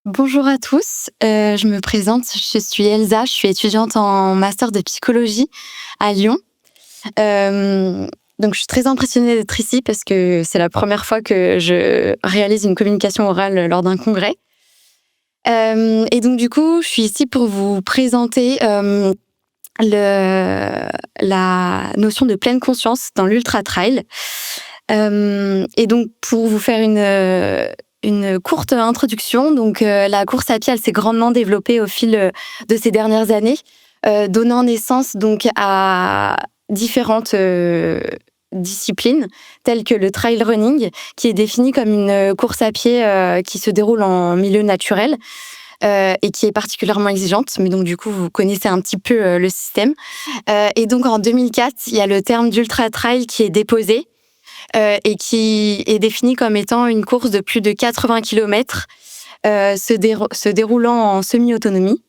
Bonjour à tous, je me présente, je suis Elsa, je suis étudiante en master de psychologie à Lyon. Donc, je suis très impressionnée d'être ici parce que c'est la première fois que je réalise une communication orale lors d'un congrès. Et donc, du coup, je suis ici pour vous présenter la notion de pleine conscience dans l'ultra-trail. Et donc, pour vous faire une courte introduction, donc la course à pied, elle s'est grandement développée au fil de ces dernières années, donnant naissance donc à différentes disciplines telles que le trail running, qui est défini comme une course à pied qui se déroule en milieu naturel et qui est particulièrement exigeante. Mais donc du coup, vous connaissez un petit peu le système. Et donc en 2004, il y a le terme d'ultra trail qui est déposé et qui est défini comme étant une course de plus de 80 km se déroulant en semi-autonomie.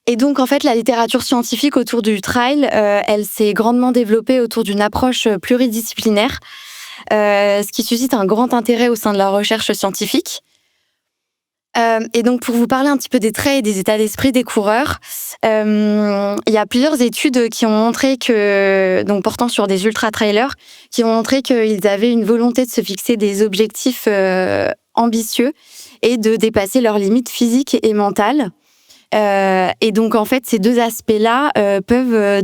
Et donc, en fait, la littérature scientifique autour du trail, elle s'est grandement développée autour d'une approche pluridisciplinaire, ce qui suscite un grand intérêt au sein de la recherche scientifique. Et donc, pour vous parler un petit peu des traits et des états d'esprit des coureurs, il y a plusieurs études qui ont montré que, donc portant sur des ultra-trailers, qui ont montré qu'ils avaient une volonté de se fixer des objectifs ambitieux et de dépasser leurs limites physiques et mentales. Et donc, en fait, ces deux aspects-là peuvent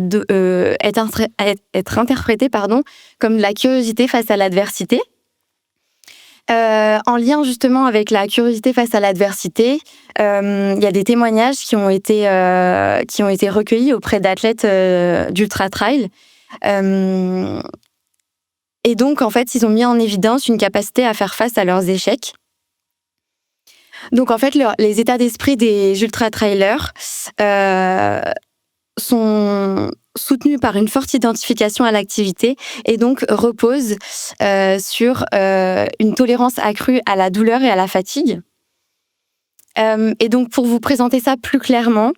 être interprétés comme la curiosité face à l'adversité. En lien justement avec la curiosité face à l'adversité, il y a des témoignages qui ont été recueillis auprès d'athlètes d'ultra-trail Et donc, en fait, ils ont mis en évidence une capacité à faire face à leurs échecs. Donc, en fait, les états d'esprit des ultra-trailers sont soutenus par une forte identification à l'activité et donc reposent sur une tolérance accrue à la douleur et à la fatigue. Et donc, pour vous présenter ça plus clairement,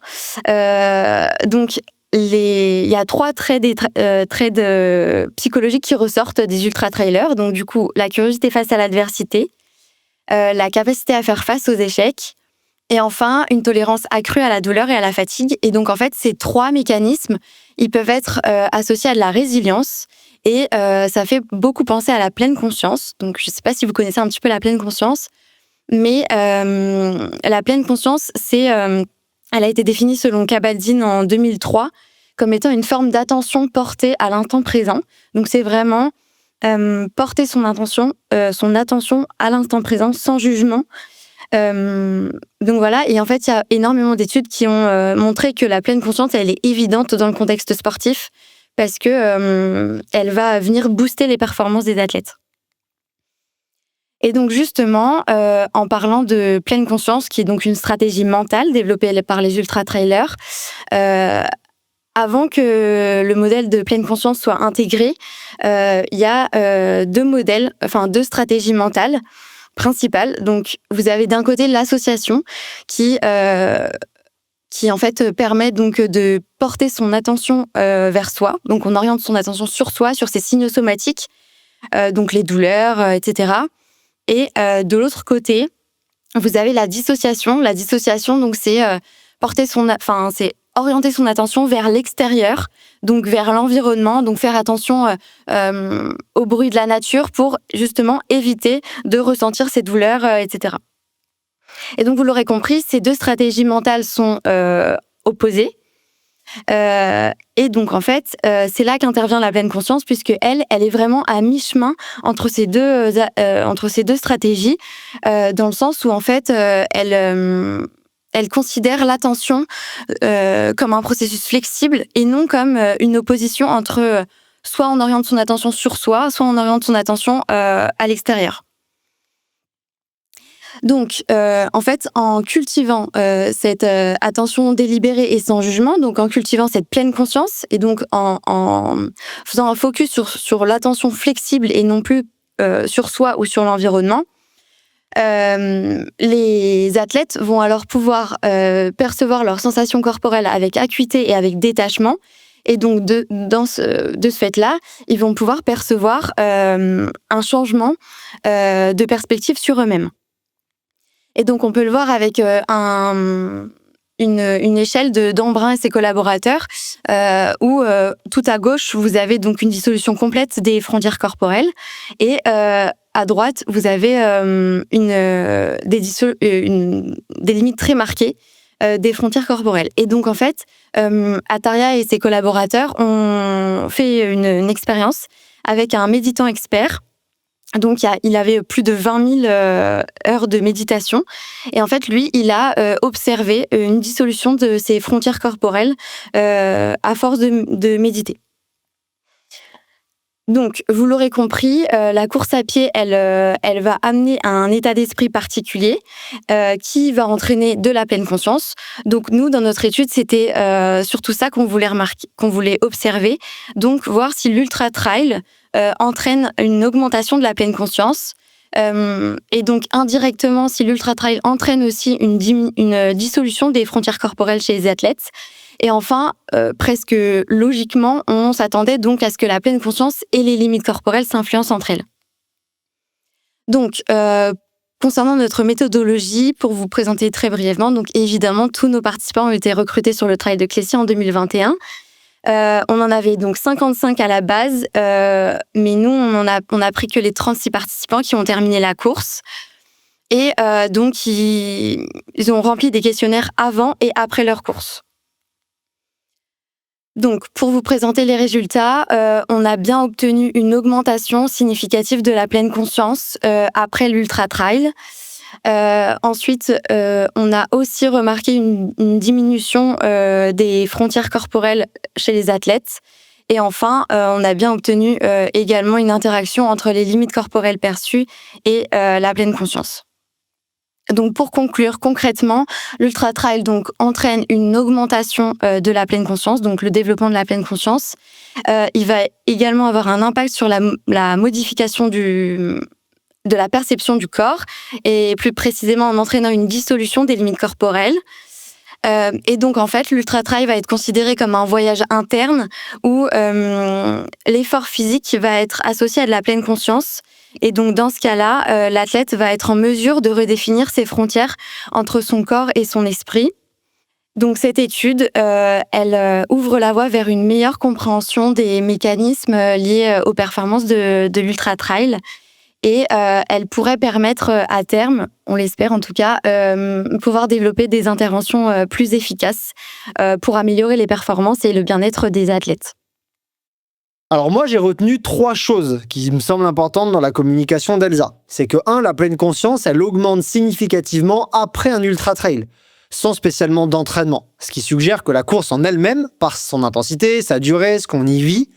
donc il y a 3 traits psychologiques qui ressortent des ultra-trailers. Donc, du coup, la curiosité face à l'adversité, la capacité à faire face aux échecs, et enfin, une tolérance accrue à la douleur et à la fatigue. Et donc, en fait, ces 3 mécanismes, ils peuvent être associés à de la résilience. Et ça fait beaucoup penser à la pleine conscience. Donc, je ne sais pas si vous connaissez un petit peu la pleine conscience, mais la pleine conscience, elle a été définie selon Kabat-Zinn en 2003 comme étant une forme d'attention portée à l'instant présent. Donc, c'est vraiment porter son attention à l'instant présent sans jugement. Donc voilà, et en fait, il y a énormément d'études qui ont montré que la pleine conscience, elle est évidente dans le contexte sportif parce que elle va venir booster les performances des athlètes. Et donc justement, en parlant de pleine conscience, qui est donc une stratégie mentale développée par les ultra-trailers, avant que le modèle de pleine conscience soit intégré, il y a 2 stratégies mentales principales. Donc, vous avez d'un côté l'association qui en fait permet donc de porter son attention vers soi. Donc, on oriente son attention sur soi, sur ses signaux somatiques, donc les douleurs, etc. Et de l'autre côté, vous avez la dissociation. La dissociation, donc, c'est c'est orienter son attention vers l'extérieur, donc vers l'environnement, donc faire attention au bruit de la nature pour justement éviter de ressentir ces douleurs, etc. Et donc, vous l'aurez compris, ces 2 stratégies mentales sont opposées. Et donc, en fait, c'est là qu'intervient la pleine conscience, puisque elle est vraiment à mi-chemin entre ces deux stratégies, dans le sens où, en fait, elle considère l'attention comme un processus flexible et non comme une opposition entre soit on oriente son attention sur soi, soit on oriente son attention à l'extérieur. Donc, en fait, en cultivant cette attention délibérée et sans jugement, donc en cultivant cette pleine conscience et donc en faisant un focus sur l'attention flexible et non plus sur soi ou sur l'environnement, les athlètes vont alors pouvoir percevoir leurs sensations corporelles avec acuité et avec détachement. Et donc, de ce fait-là, ils vont pouvoir percevoir un changement de perspective sur eux-mêmes. Et donc, on peut le voir avec une échelle d'Embrun et ses collaborateurs, où tout à gauche, vous avez donc une dissolution complète des frontières corporelles, et à droite, vous avez des limites très marquées des frontières corporelles. Et donc, en fait, Ataria et ses collaborateurs ont fait une expérience avec un méditant expert. Donc, il avait plus de 20 000 heures de méditation. Et en fait, lui, il a observé une dissolution de ses frontières corporelles à force de méditer. Donc, vous l'aurez compris, la course à pied, elle va amener à un état d'esprit particulier qui va entraîner de la pleine conscience. Donc, nous, dans notre étude, c'était surtout ça qu'on voulait remarquer, qu'on voulait observer. Donc, voir si l'ultra-trail entraîne une augmentation de la pleine conscience. Et donc, indirectement, si l'ultra-trail entraîne aussi une dissolution des frontières corporelles chez les athlètes. Et enfin, presque logiquement, on s'attendait donc à ce que la pleine conscience et les limites corporelles s'influencent entre elles. Donc, concernant notre méthodologie, pour vous présenter très brièvement, donc évidemment, tous nos participants ont été recrutés sur le Trail de Clécy en 2021. On en avait donc 55 à la base, mais nous, on a pris que les 36 participants qui ont terminé la course. Et donc, ils ont rempli des questionnaires avant et après leur course. Donc, pour vous présenter les résultats, on a bien obtenu une augmentation significative de la pleine conscience après l'ultra-trail. Ensuite, on a aussi remarqué une diminution des frontières corporelles chez les athlètes. Et enfin, on a bien obtenu également une interaction entre les limites corporelles perçues et la pleine conscience. Donc pour conclure, concrètement, l'ultra trail donc entraîne une augmentation de la pleine conscience, donc le développement de la pleine conscience. Il va également avoir un impact sur la modification de la perception du corps, et plus précisément en entraînant une dissolution des limites corporelles. Et donc, en fait, l'ultra-trail va être considéré comme un voyage interne où l'effort physique va être associé à de la pleine conscience. Et donc, dans ce cas-là, l'athlète va être en mesure de redéfinir ses frontières entre son corps et son esprit. Donc, cette étude, elle ouvre la voie vers une meilleure compréhension des mécanismes liés aux performances de l'ultra-trail. Et elle pourrait permettre à terme, on l'espère en tout cas, pouvoir développer des interventions plus efficaces pour améliorer les performances et le bien-être des athlètes. Alors moi, j'ai retenu 3 choses qui me semblent importantes dans la communication d'Elsa. C'est que 1, la pleine conscience, elle augmente significativement après un ultra-trail, sans spécialement d'entraînement. Ce qui suggère que la course en elle-même, par son intensité, sa durée, ce qu'on y vit,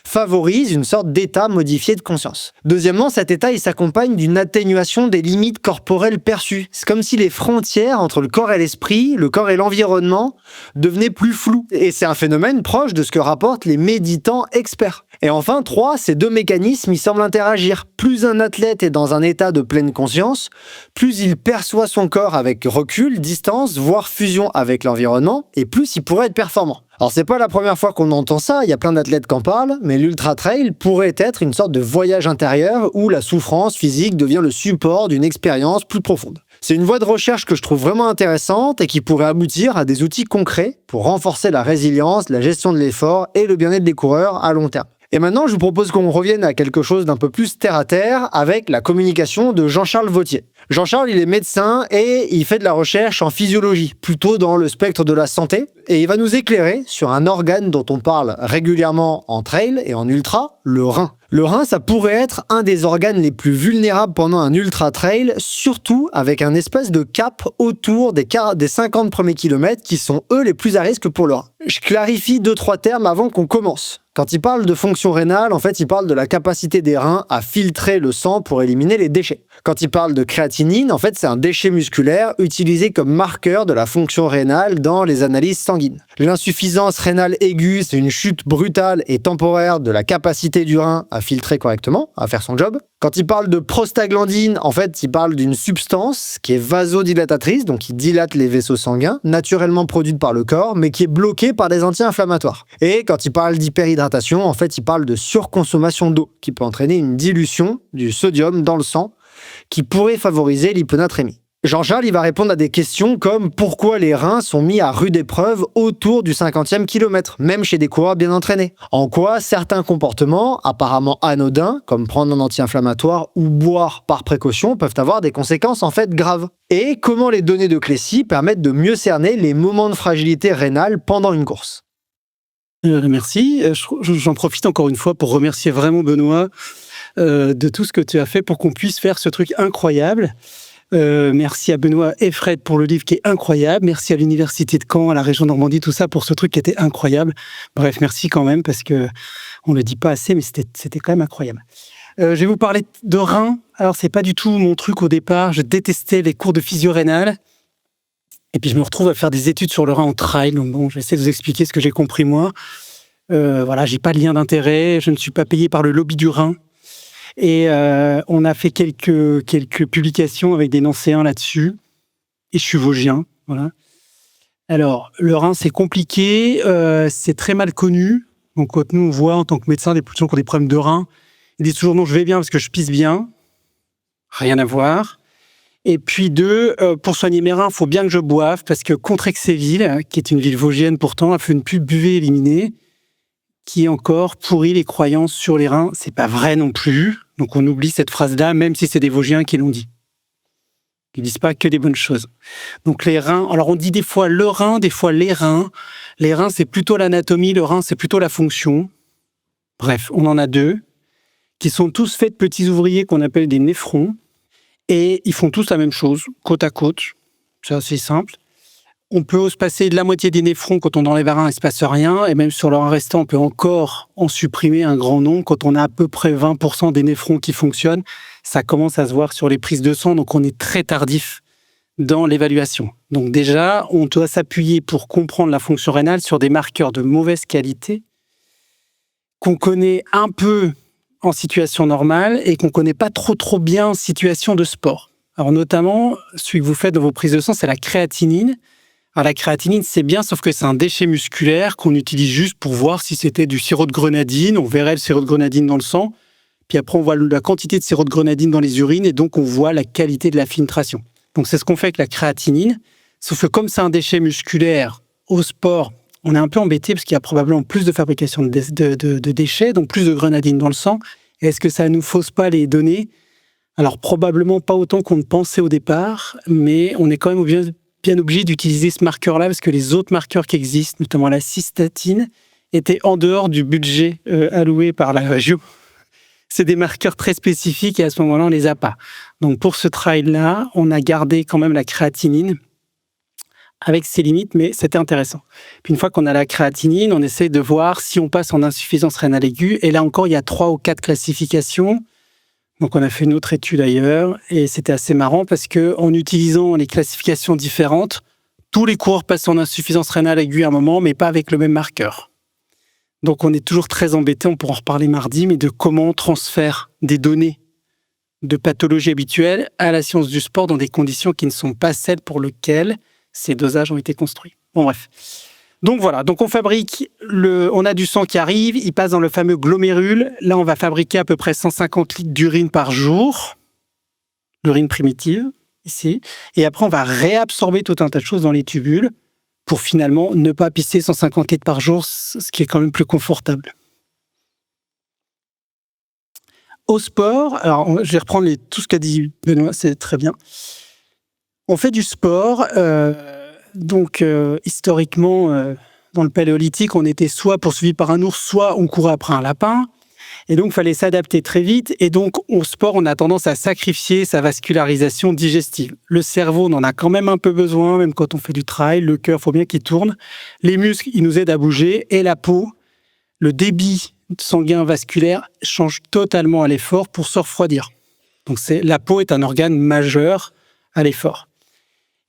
favorise une sorte d'état modifié de conscience. Deuxièmement, cet état, il s'accompagne d'une atténuation des limites corporelles perçues. C'est comme si les frontières entre le corps et l'esprit, le corps et l'environnement, devenaient plus floues. Et c'est un phénomène proche de ce que rapportent les méditants experts. Et enfin, 3, ces 2 mécanismes, ils semblent interagir. Plus un athlète est dans un état de pleine conscience, plus il perçoit son corps avec recul, distance, voire fusion avec l'environnement, et plus il pourrait être performant. Alors c'est pas la première fois qu'on entend ça, il y a plein d'athlètes qui en parlent, mais l'ultra-trail pourrait être une sorte de voyage intérieur où la souffrance physique devient le support d'une expérience plus profonde. C'est une voie de recherche que je trouve vraiment intéressante et qui pourrait aboutir à des outils concrets pour renforcer la résilience, la gestion de l'effort et le bien-être des coureurs à long terme. Et maintenant, je vous propose qu'on revienne à quelque chose d'un peu plus terre-à-terre avec la communication de Jean-Charles Vautier. Jean-Charles, il est médecin et il fait de la recherche en physiologie, plutôt dans le spectre de la santé. Et il va nous éclairer sur un organe dont on parle régulièrement en trail et en ultra, le rein. Le rein, ça pourrait être un des organes les plus vulnérables pendant un ultra-trail, surtout avec un espèce de cap autour des 50 premiers kilomètres qui sont, eux, les plus à risque pour le rein. Je clarifie 2-3 termes avant qu'on commence. Quand il parle de fonction rénale, en fait, il parle de la capacité des reins à filtrer le sang pour éliminer les déchets. Quand il parle de créatinine, en fait, c'est un déchet musculaire utilisé comme marqueur de la fonction rénale dans les analyses sanguines. L'insuffisance rénale aiguë, c'est une chute brutale et temporaire de la capacité du rein à filtrer correctement, à faire son job. Quand il parle de prostaglandine, en fait, il parle d'une substance qui est vasodilatatrice, donc qui dilate les vaisseaux sanguins, naturellement produite par le corps, mais qui est bloquée par des anti-inflammatoires. Et quand il parle d'hyperhydratation, en fait, il parle de surconsommation d'eau, qui peut entraîner une dilution du sodium dans le sang, qui pourrait favoriser l'hyponatrémie. Jean-Charles, il va répondre à des questions comme pourquoi les reins sont mis à rude épreuve autour du 50e kilomètre, même chez des coureurs bien entraînés. En quoi certains comportements, apparemment anodins, comme prendre un anti-inflammatoire ou boire par précaution, peuvent avoir des conséquences en fait graves. Et comment les données de Clécy permettent de mieux cerner les moments de fragilité rénale pendant une course. Merci. J'en profite encore une fois pour remercier vraiment Benoît de tout ce que tu as fait pour qu'on puisse faire ce truc incroyable. Merci à Benoît et Fred pour le livre qui est incroyable. Merci à l'Université de Caen, à la région Normandie, tout ça pour ce truc qui était incroyable. Bref, merci quand même parce que on le dit pas assez, mais c'était quand même incroyable. Je vais vous parler de reins. Alors, c'est pas du tout mon truc au départ. Je détestais les cours de physio-rénale. Et puis, je me retrouve à faire des études sur le rein en trail. Donc, bon, j'essaie de vous expliquer ce que j'ai compris moi. Voilà, j'ai pas de lien d'intérêt. Je ne suis pas payé par le lobby du rein. Et on a fait quelques publications avec des nancéens là-dessus. Et je suis vosgien, voilà. Alors, le rein, c'est compliqué. C'est très mal connu. Donc, quand nous, on voit en tant que médecin des gens qui ont des problèmes de rein, ils disent toujours non, je vais bien parce que je pisse bien. Rien à voir. Et puis 2, pour soigner mes reins, il faut bien que je boive parce que Contrexéville, qui est une ville vosgienne pourtant, a fait une pub buvez éliminée qui encore pourrit les croyances sur les reins. C'est pas vrai non plus. Donc on oublie cette phrase-là, même si c'est des Vosgiens qui l'ont dit. Ils disent pas que des bonnes choses. Donc les reins, alors on dit des fois le rein, des fois les reins. Les reins, c'est plutôt l'anatomie, le rein, c'est plutôt la fonction. Bref, on en a 2 qui sont tous faits de petits ouvriers qu'on appelle des néphrons. Et ils font tous la même chose, côte à côte. C'est assez simple. On peut se passer de la moitié des néphrons quand on enlève un rein, il ne se passe rien. Et même sur le rein restant, on peut encore en supprimer un grand nombre. Quand on a à peu près 20% des néphrons qui fonctionnent, ça commence à se voir sur les prises de sang. Donc, on est très tardif dans l'évaluation. Donc déjà, on doit s'appuyer pour comprendre la fonction rénale sur des marqueurs de mauvaise qualité qu'on connaît un peu en situation normale et qu'on ne connaît pas trop bien en situation de sport. Alors notamment, celui que vous faites dans vos prises de sang, c'est la créatinine. Alors la créatinine, c'est bien, sauf que c'est un déchet musculaire qu'on utilise juste pour voir si c'était du sirop de grenadine. On verrait le sirop de grenadine dans le sang. Puis après, on voit la quantité de sirop de grenadine dans les urines et donc on voit la qualité de la filtration. Donc c'est ce qu'on fait avec la créatinine. Sauf que comme c'est un déchet musculaire au sport, on est un peu embêté parce qu'il y a probablement plus de fabrication de déchets, donc plus de grenadine dans le sang. Et est-ce que ça ne nous fausse pas les données? Alors probablement pas autant qu'on ne pensait au départ, mais on est quand même bien obligé d'utiliser ce marqueur-là parce que les autres marqueurs qui existent, notamment la cystatine, étaient en dehors du budget alloué par la région. C'est des marqueurs très spécifiques et à ce moment-là, on ne les a pas. Donc pour ce trial-là, on a gardé quand même la créatinine avec ses limites, mais c'était intéressant. Puis une fois qu'on a la créatinine, on essaie de voir si on passe en insuffisance rénale aiguë. Et là encore, il y a 3 ou 4 classifications. Donc on a fait une autre étude ailleurs et c'était assez marrant parce qu'en utilisant les classifications différentes, tous les coureurs passent en insuffisance rénale aiguë à un moment, mais pas avec le même marqueur. Donc on est toujours très embêté, on pourra en reparler mardi, mais de comment on transfère des données de pathologie habituelle à la science du sport dans des conditions qui ne sont pas celles pour lesquelles ces dosages ont été construits. Bon bref. Donc voilà, donc on fabrique, on a du sang qui arrive, il passe dans le fameux glomérule. Là, on va fabriquer à peu près 150 litres d'urine par jour, l'urine primitive, ici. Et après, on va réabsorber tout un tas de choses dans les tubules pour finalement ne pas pisser 150 litres par jour, ce qui est quand même plus confortable. Au sport, alors je vais reprendre tout ce qu'a dit Benoît, c'est très bien. On fait du sport, historiquement, dans le Paléolithique, on était soit poursuivi par un ours, soit on courait après un lapin. Et donc, il fallait s'adapter très vite. Et donc, au sport, on a tendance à sacrifier sa vascularisation digestive. Le cerveau, on en a quand même un peu besoin, même quand on fait du trail. Le cœur, il faut bien qu'il tourne. Les muscles, ils nous aident à bouger. Et la peau, le débit sanguin vasculaire change totalement à l'effort pour se refroidir. Donc, la peau est un organe majeur à l'effort.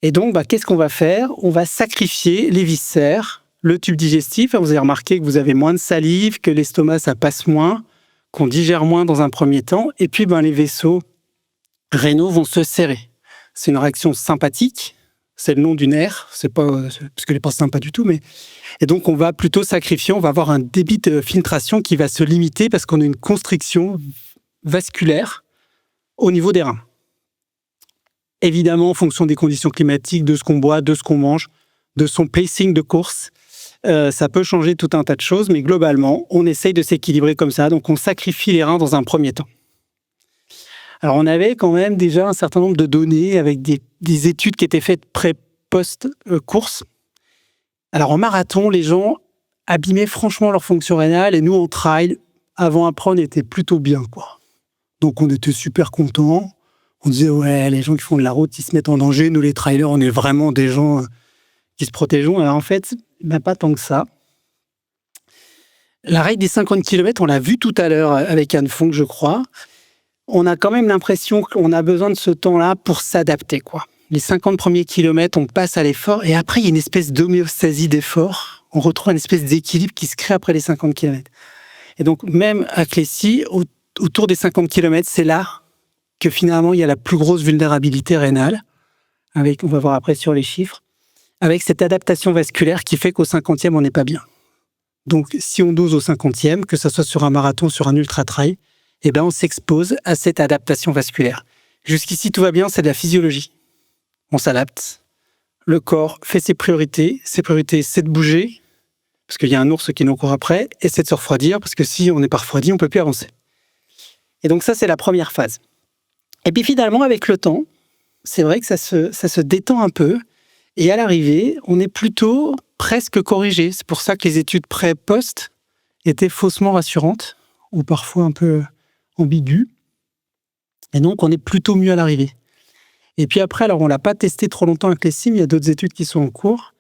Et donc, qu'est-ce qu'on va faire? On va sacrifier les viscères, le tube digestif. Vous avez remarqué que vous avez moins de salive, que l'estomac, ça passe moins, qu'on digère moins dans un premier temps. Et puis, les vaisseaux rénaux vont se serrer. C'est une réaction sympathique. C'est le nom du nerf. C'est pas parce que n'est pas sympa du tout, mais et donc on va plutôt sacrifier. On va avoir un débit de filtration qui va se limiter parce qu'on a une constriction vasculaire au niveau des reins. Évidemment, en fonction des conditions climatiques, de ce qu'on boit, de ce qu'on mange, de son pacing de course, ça peut changer tout un tas de choses, mais globalement, on essaye de s'équilibrer comme ça. Donc, on sacrifie les reins dans un premier temps. Alors, on avait quand même déjà un certain nombre de données avec des études qui étaient faites post-course. Alors, en marathon, les gens abîmaient franchement leur fonction rénale et nous, en trail, avant-après, on était plutôt bien, quoi. Donc, on était super contents. On disait, ouais, les gens qui font de la route, ils se mettent en danger. Nous, les trailers, on est vraiment des gens qui se protégeons. Alors, en fait, pas tant que ça. La règle des 50 km, on l'a vu tout à l'heure avec Anne Fonck, je crois. On a quand même l'impression qu'on a besoin de ce temps-là pour s'adapter, quoi. Les 50 premiers kilomètres, on passe à l'effort. Et après, il y a une espèce d'homéostasie d'effort. On retrouve une espèce d'équilibre qui se crée après les 50 km. Et donc, même à Clécy, autour des 50 km, c'est là que finalement, il y a la plus grosse vulnérabilité rénale, on va voir après sur les chiffres, avec cette adaptation vasculaire qui fait qu'au 50e, on n'est pas bien. Donc, si on dose au 50e, que ce soit sur un marathon, sur un ultra-trail, on s'expose à cette adaptation vasculaire. Jusqu'ici, tout va bien, c'est de la physiologie. On s'adapte. Le corps fait ses priorités. Ses priorités, c'est de bouger, parce qu'il y a un ours qui nous court après, et c'est de se refroidir, parce que si on n'est pas refroidi, on ne peut plus avancer. Et donc ça, c'est la première phase. Et puis finalement, avec le temps, c'est vrai que ça se détend un peu. Et à l'arrivée, on est plutôt presque corrigé. C'est pour ça que les études pré-post étaient faussement rassurantes, ou parfois un peu ambiguës. Et donc, on est plutôt mieux à l'arrivée. Et puis après, alors on l'a pas testé trop longtemps avec les cimes, il y a d'autres études qui sont en cours.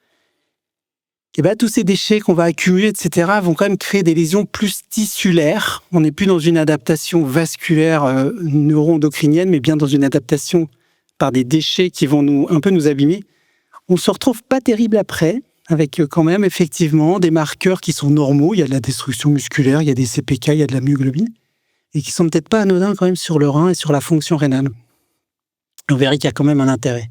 Et tous ces déchets qu'on va accumuler, etc., vont quand même créer des lésions plus tissulaires. On n'est plus dans une adaptation vasculaire neuro-endocrinienne, mais bien dans une adaptation par des déchets qui vont un peu nous abîmer. On se retrouve pas terrible après, avec quand même effectivement des marqueurs qui sont normaux. Il y a de la destruction musculaire, il y a des CPK, il y a de la myoglobine, et qui sont peut-être pas anodins quand même sur le rein et sur la fonction rénale. On verra qu'il y a quand même un intérêt.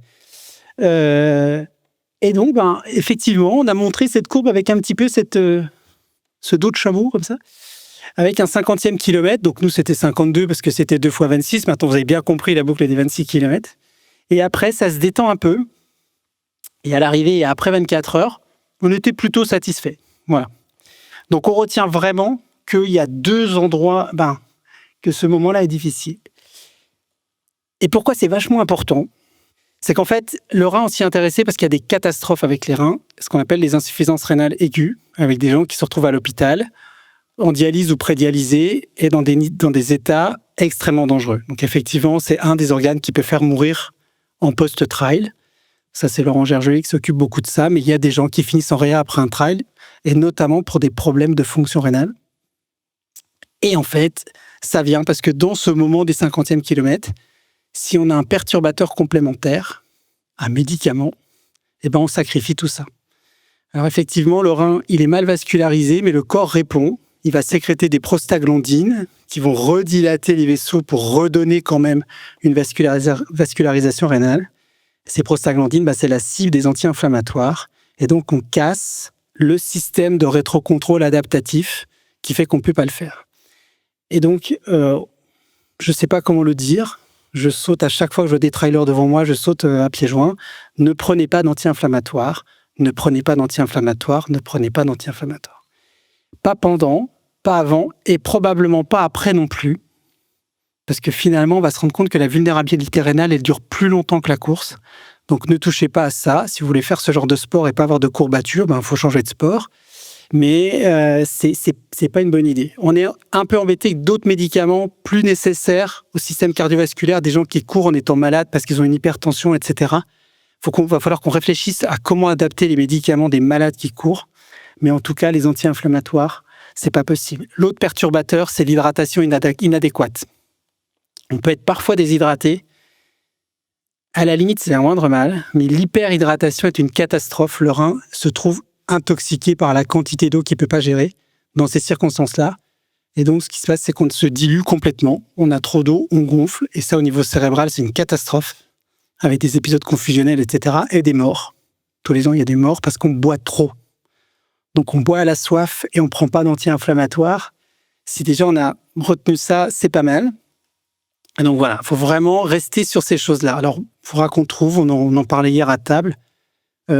Et donc, effectivement, on a montré cette courbe avec un petit peu ce dos de chameau, comme ça, avec un 50e kilomètre. Donc, nous, c'était 52 parce que c'était 2 fois 26. Maintenant, vous avez bien compris la boucle des 26 kilomètres. Et après, ça se détend un peu. Et à l'arrivée, après 24 heures, on était plutôt satisfait. Voilà. Donc, on retient vraiment qu'il y a 2 endroits, que ce moment-là est difficile. Et pourquoi c'est vachement important ? C'est qu'en fait, le rein, on s'y est intéressé parce qu'il y a des catastrophes avec les reins, ce qu'on appelle les insuffisances rénales aiguës, avec des gens qui se retrouvent à l'hôpital, en dialyse ou prédialysés, et dans des états extrêmement dangereux. Donc effectivement, c'est un des organes qui peut faire mourir en post-trial. Ça, c'est Laurent Gergelet qui s'occupe beaucoup de ça, mais il y a des gens qui finissent en réa après un trial, et notamment pour des problèmes de fonction rénale. Et en fait, ça vient parce que dans ce moment des 50e kilomètres, si on a un perturbateur complémentaire, un médicament, on sacrifie tout ça. Alors effectivement, le rein, il est mal vascularisé, mais le corps répond. Il va sécréter des prostaglandines qui vont redilater les vaisseaux pour redonner quand même une vascularisation rénale. Ces prostaglandines, c'est la cible des anti-inflammatoires. Et donc, on casse le système de rétrocontrôle adaptatif qui fait qu'on ne peut pas le faire. Et donc, je ne sais pas comment le dire. Je saute à chaque fois que je vois des trailers devant moi, je saute à pieds joints. Ne prenez pas d'anti-inflammatoires, ne prenez pas d'anti-inflammatoires, ne prenez pas d'anti-inflammatoires. Pas pendant, pas avant et probablement pas après non plus. Parce que finalement, on va se rendre compte que la vulnérabilité rénale, elle dure plus longtemps que la course. Donc ne touchez pas à ça. Si vous voulez faire ce genre de sport et pas avoir de courbatures, faut changer de sport. Mais c'est pas une bonne idée. On est un peu embêté avec d'autres médicaments plus nécessaires au système cardiovasculaire, des gens qui courent en étant malades parce qu'ils ont une hypertension, etc. Va falloir qu'on réfléchisse à comment adapter les médicaments des malades qui courent. Mais en tout cas, les anti-inflammatoires, c'est pas possible. L'autre perturbateur, c'est l'hydratation inadéquate. On peut être parfois déshydraté. À la limite, c'est un moindre mal, mais l'hyperhydratation est une catastrophe. Le rein se trouve intoxiqué par la quantité d'eau qu'il ne peut pas gérer dans ces circonstances-là. Et donc, ce qui se passe, c'est qu'on se dilue complètement. On a trop d'eau, on gonfle. Et ça, au niveau cérébral, c'est une catastrophe, avec des épisodes confusionnels, etc. et des morts. Tous les ans, il y a des morts parce qu'on boit trop. Donc, on boit à la soif et on ne prend pas d'anti-inflammatoire. Si déjà on a retenu ça, c'est pas mal. Et donc voilà, il faut vraiment rester sur ces choses-là. Alors, il faudra qu'on trouve, on en parlait hier à table,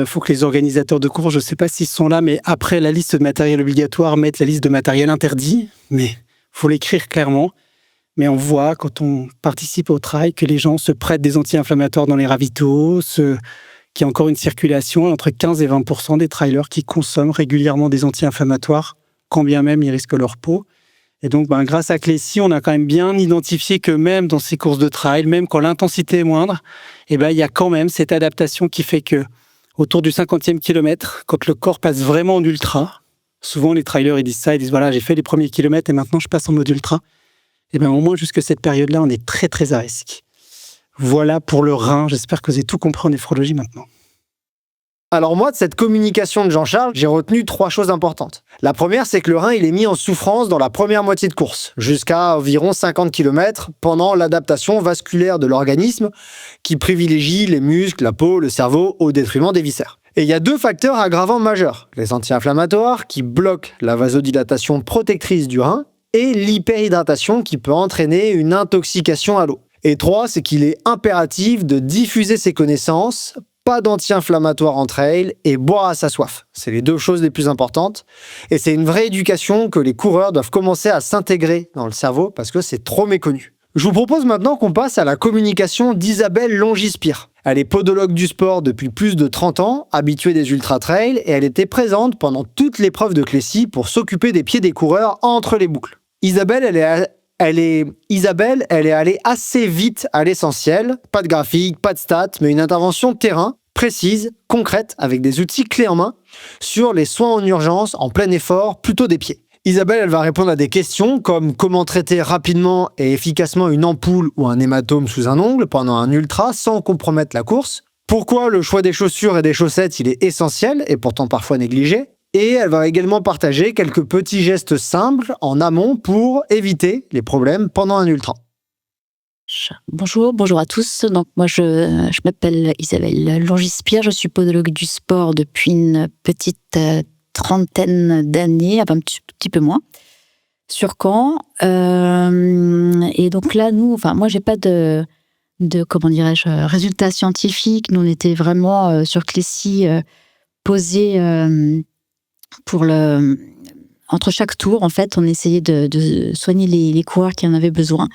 faut que les organisateurs de cours, je ne sais pas s'ils sont là, mais après la liste de matériel obligatoire, mettent la liste de matériel interdit, mais il faut l'écrire clairement. Mais on voit, quand on participe au trail, que les gens se prêtent des anti-inflammatoires dans les ravitaux, qu'il y a encore une circulation entre 15 et 20% des trailers qui consomment régulièrement des anti-inflammatoires, quand bien même ils risquent leur peau. Et donc, grâce à Clécy, on a quand même bien identifié que même dans ces courses de trail, même quand l'intensité est moindre, il y a quand même cette adaptation qui fait que autour du 50e kilomètre, quand le corps passe vraiment en ultra, souvent les trailers ils disent ça, ils disent voilà, j'ai fait les premiers kilomètres et maintenant je passe en mode ultra. Et au moins jusque cette période-là, on est très très à risque. Voilà pour le rein. J'espère que vous avez tout compris en néphrologie maintenant. Alors moi, de cette communication de Jean-Charles, j'ai retenu 3 choses importantes. La première, c'est que le rein, il est mis en souffrance dans la première moitié de course, jusqu'à environ 50 km pendant l'adaptation vasculaire de l'organisme qui privilégie les muscles, la peau, le cerveau au détriment des viscères. Et il y a 2 facteurs aggravants majeurs, les anti-inflammatoires qui bloquent la vasodilatation protectrice du rein et l'hyperhydratation qui peut entraîner une intoxication à l'eau. Et 3, c'est qu'il est impératif de diffuser ces connaissances, pas d'anti-inflammatoires en trail et boire à sa soif. C'est les 2 choses les plus importantes. Et c'est une vraie éducation que les coureurs doivent commencer à s'intégrer dans le cerveau parce que c'est trop méconnu. Je vous propose maintenant qu'on passe à la communication d'Isabelle Longispire. Elle est podologue du sport depuis plus de 30 ans, habituée des ultra-trails, et elle était présente pendant toute l'épreuve de Clécy pour s'occuper des pieds des coureurs entre les boucles. Isabelle, elle est Isabelle, elle est allée assez vite à l'essentiel. Pas de graphique, pas de stats, mais une intervention terrain, précise, concrète, avec des outils clés en main, sur les soins en urgence, en plein effort, plutôt des pieds. Isabelle, elle va répondre à des questions comme comment traiter rapidement et efficacement une ampoule ou un hématome sous un ongle pendant un ultra sans compromettre la course. Pourquoi le choix des chaussures et des chaussettes, il est essentiel et pourtant parfois négligé. Et elle va également partager quelques petits gestes simples en amont pour éviter les problèmes pendant un ultra. Bonjour à tous. Donc moi je m'appelle Isabelle Longispierre, je suis podologue du sport depuis une petite trentaine d'années, un petit peu moins, sur Caen. Et donc là, moi j'ai pas de comment dirais-je, résultats scientifiques. Nous on était vraiment sur Clécy posés entre chaque tour. En fait, on essayait de soigner les coureurs qui en avaient besoin.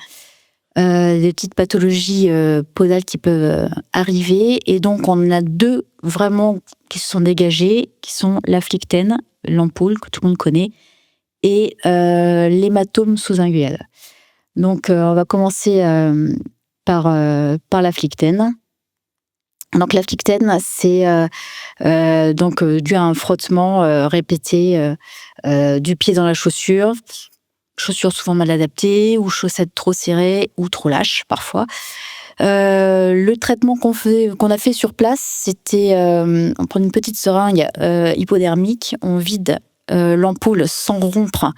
Des petites pathologies podales qui peuvent arriver. Et donc, on en a deux vraiment qui se sont dégagées, qui sont l'Aflicten, l'ampoule que tout le monde connaît, et l'hématome sous-inguinal. Donc, on va commencer par l'Aflicten. Donc, l'Aflicten, c'est donc dû à un frottement répété du pied dans la chaussure. Chaussures souvent mal adaptées, ou chaussettes trop serrées, ou trop lâches, parfois. Le traitement qu'on a fait sur place, c'était, on prend une petite seringue hypodermique, on vide l'ampoule sans rompre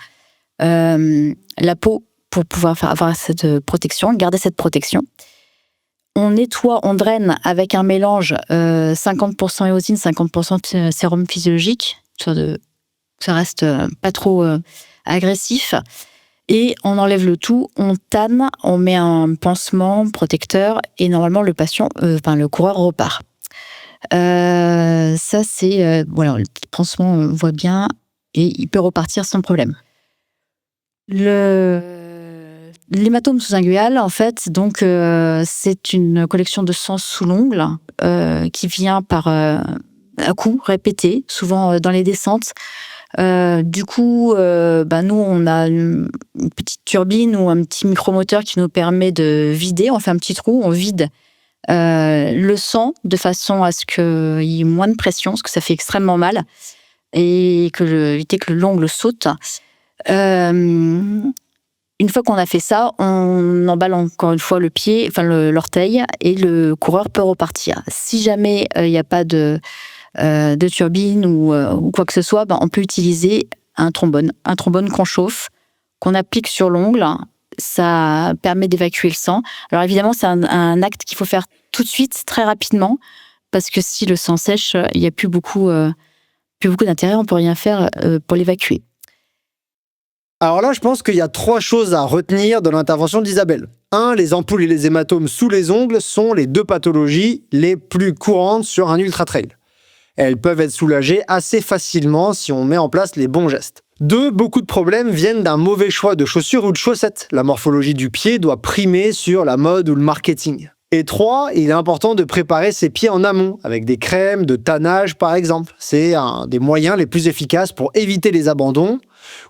la peau pour pouvoir avoir cette protection, garder cette protection. On nettoie, on draine avec un mélange 50% éosine, 50% sérum physiologique, ça reste pas trop agressif. Et on enlève le tout, on tanne, on met un pansement protecteur et normalement le coureur repart. Ça c'est le pansement on voit bien et il peut repartir sans problème. L'hématome sous-inguinal, en fait, donc c'est une collection de sang sous l'ongle qui vient par à-coups répétés, souvent dans les descentes. Du coup, nous, on a une petite turbine ou un petit micromoteur qui nous permet de vider. On fait un petit trou, on vide le sang de façon à ce qu'il y ait moins de pression, parce que ça fait extrêmement mal, et éviter que l'ongle saute. Une fois qu'on a fait ça, on emballe encore une fois l'orteil, et le coureur peut repartir. Si jamais il n'y a pas de turbine ou quoi que ce soit, on peut utiliser un trombone qu'on chauffe, qu'on applique sur l'ongle. Ça permet d'évacuer le sang. Alors évidemment, c'est un acte qu'il faut faire tout de suite, très rapidement, parce que si le sang sèche, il n'y a plus beaucoup d'intérêt, on ne peut rien faire pour l'évacuer. Alors là, je pense qu'il y a 3 choses à retenir de l'intervention d'Isabelle. 1, les ampoules et les hématomes sous les ongles sont les 2 pathologies les plus courantes sur un ultra-trail. Elles peuvent être soulagées assez facilement si on met en place les bons gestes. 2, beaucoup de problèmes viennent d'un mauvais choix de chaussures ou de chaussettes. La morphologie du pied doit primer sur la mode ou le marketing. Et 3, il est important de préparer ses pieds en amont, avec des crèmes de tannage par exemple. C'est un des moyens les plus efficaces pour éviter les abandons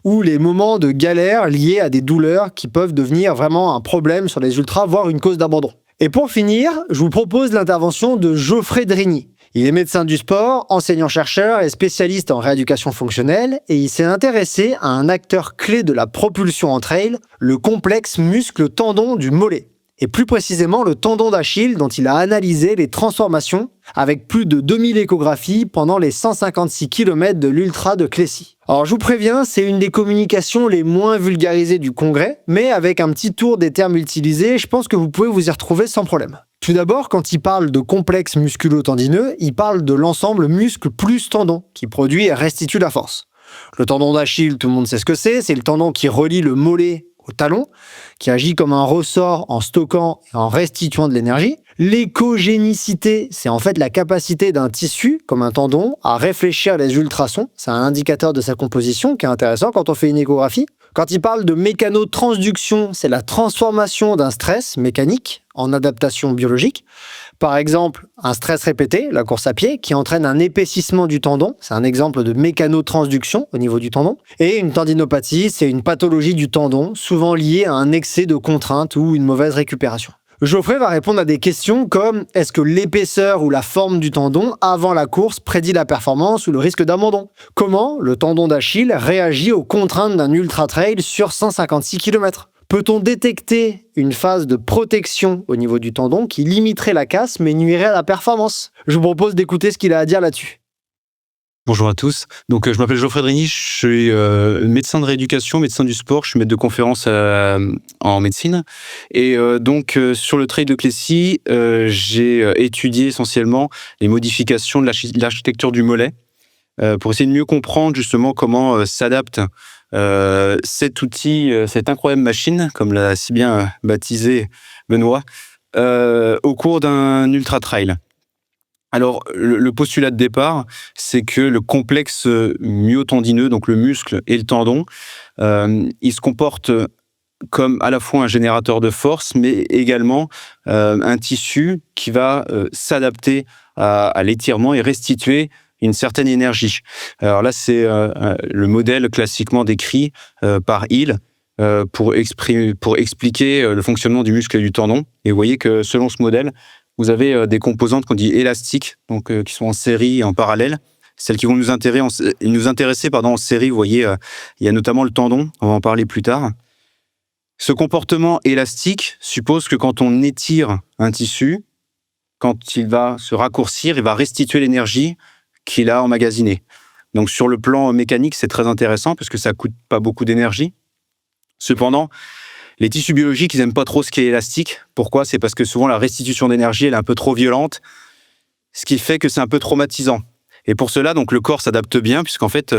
ou les moments de galère liés à des douleurs qui peuvent devenir vraiment un problème sur les ultras, voire une cause d'abandon. Et pour finir, je vous propose l'intervention de Geoffrey Drigny. Il est médecin du sport, enseignant-chercheur et spécialiste en rééducation fonctionnelle, et il s'est intéressé à un acteur clé de la propulsion en trail, le complexe muscle-tendon du mollet. Et plus précisément le tendon d'Achille dont il a analysé les transformations avec plus de 2000 échographies pendant les 156 km de l'Ultra de Clécy. Alors je vous préviens, c'est une des communications les moins vulgarisées du congrès, mais avec un petit tour des termes utilisés, je pense que vous pouvez vous y retrouver sans problème. Tout d'abord, quand il parle de complexe musculo-tendineux, il parle de l'ensemble muscle plus tendon qui produit et restitue la force. Le tendon d'Achille, tout le monde sait ce que c'est le tendon qui relie le mollet au talon, qui agit comme un ressort en stockant et en restituant de l'énergie. L'échogénicité, c'est en fait la capacité d'un tissu, comme un tendon, à réfléchir les ultrasons. C'est un indicateur de sa composition qui est intéressant quand on fait une échographie. Quand il parle de mécanotransduction, c'est la transformation d'un stress mécanique en adaptation biologique. Par exemple, un stress répété, la course à pied, qui entraîne un épaississement du tendon. C'est un exemple de mécanotransduction au niveau du tendon. Et une tendinopathie, c'est une pathologie du tendon, souvent liée à un excès de contrainte ou une mauvaise récupération. Geoffrey va répondre à des questions comme est-ce que l'épaisseur ou la forme du tendon avant la course prédit la performance ou le risque d'abandon? Comment le tendon d'Achille réagit aux contraintes d'un ultra-trail sur 156 km? Peut-on détecter une phase de protection au niveau du tendon qui limiterait la casse mais nuirait à la performance? Je vous propose d'écouter ce qu'il a à dire là-dessus. Bonjour à tous. Donc, je m'appelle Geoffrey Drigny, je suis médecin de rééducation, médecin du sport, je suis maître de conférence en médecine. Et sur le trail de Clécy, j'ai étudié essentiellement les modifications de l'architecture du mollet pour essayer de mieux comprendre justement comment s'adapte cet outil, cette incroyable machine, comme l'a si bien baptisé Benoît, au cours d'un ultra-trail. Alors, le postulat de départ, c'est que le complexe myotendineux, donc le muscle et le tendon, il se comporte comme à la fois un générateur de force, mais également un tissu qui va s'adapter à l'étirement et restituer une certaine énergie. Alors là, c'est le modèle classiquement décrit par Hill pour expliquer le fonctionnement du muscle et du tendon. Et vous voyez que selon ce modèle, vous avez des composantes qu'on dit élastiques, donc qui sont en série et en parallèle. Celles qui vont nous intéresser en série, vous voyez, il y a notamment le tendon, on va en parler plus tard. Ce comportement élastique suppose que quand on étire un tissu, quand il va se raccourcir, il va restituer l'énergie qu'il a emmagasinée. Donc sur le plan mécanique, c'est très intéressant parce que ça ne coûte pas beaucoup d'énergie. Cependant, les tissus biologiques, ils n'aiment pas trop ce qui est élastique. Pourquoi? C'est parce que souvent, la restitution d'énergie, elle est un peu trop violente, ce qui fait que c'est un peu traumatisant. Et pour cela, donc, le corps s'adapte bien, puisqu'en fait,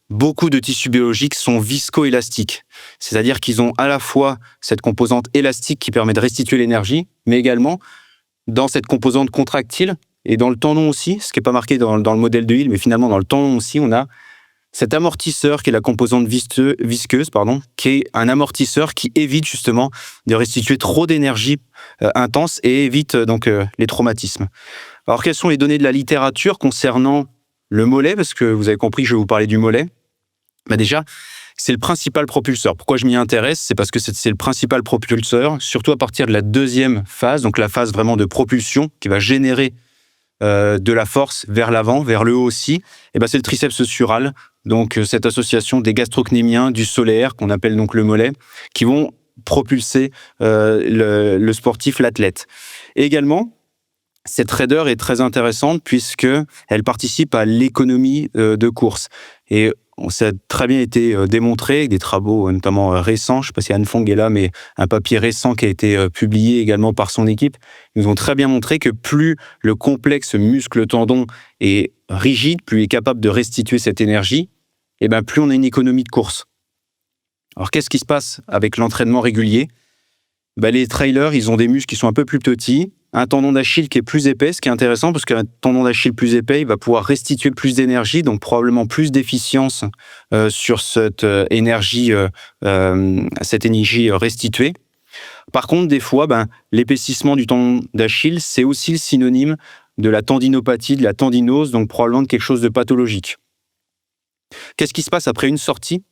beaucoup de tissus biologiques sont viscoélastiques. C'est-à-dire qu'ils ont à la fois cette composante élastique qui permet de restituer l'énergie, mais également, dans cette composante contractile, et dans le tendon aussi, ce qui n'est pas marqué dans le modèle de Hill, mais finalement, dans le tendon aussi, on a cet amortisseur qui est la composante visqueuse, qui est un amortisseur qui évite justement de restituer trop d'énergie intense et évite donc les traumatismes. Alors, quelles sont les données de la littérature concernant le mollet? Parce que vous avez compris que je vais vous parler du mollet. Déjà, c'est le principal propulseur. Pourquoi je m'y intéresse? C'est parce que c'est le principal propulseur, surtout à partir de la deuxième phase, donc la phase vraiment de propulsion qui va générer de la force vers l'avant, vers le haut aussi. Et c'est le triceps sural, donc cette association des gastrocnémiens, du solaire, qu'on appelle donc le mollet, qui vont propulser le sportif, l'athlète. Et également, cette raideur est très intéressante puisqu'elle participe à l'économie de course. Et ça a très bien été démontré avec des travaux notamment récents. Je ne sais pas si Anne Fong est là, mais un papier récent qui a été publié également par son équipe. Ils nous ont très bien montré que plus le complexe muscle-tendon est rigide, plus il est capable de restituer cette énergie, et plus on a une économie de course. Alors, qu'est-ce qui se passe avec l'entraînement régulier? Les trailers, ils ont des muscles qui sont un peu plus petits, un tendon d'Achille qui est plus épais, ce qui est intéressant parce qu'un tendon d'Achille plus épais, il va pouvoir restituer plus d'énergie, donc probablement plus d'efficience sur cette énergie restituée. Par contre, des fois, l'épaississement du tendon d'Achille, c'est aussi le synonyme de la tendinopathie, de la tendinose, donc probablement de quelque chose de pathologique. Qu'est-ce qui se passe après une sortie?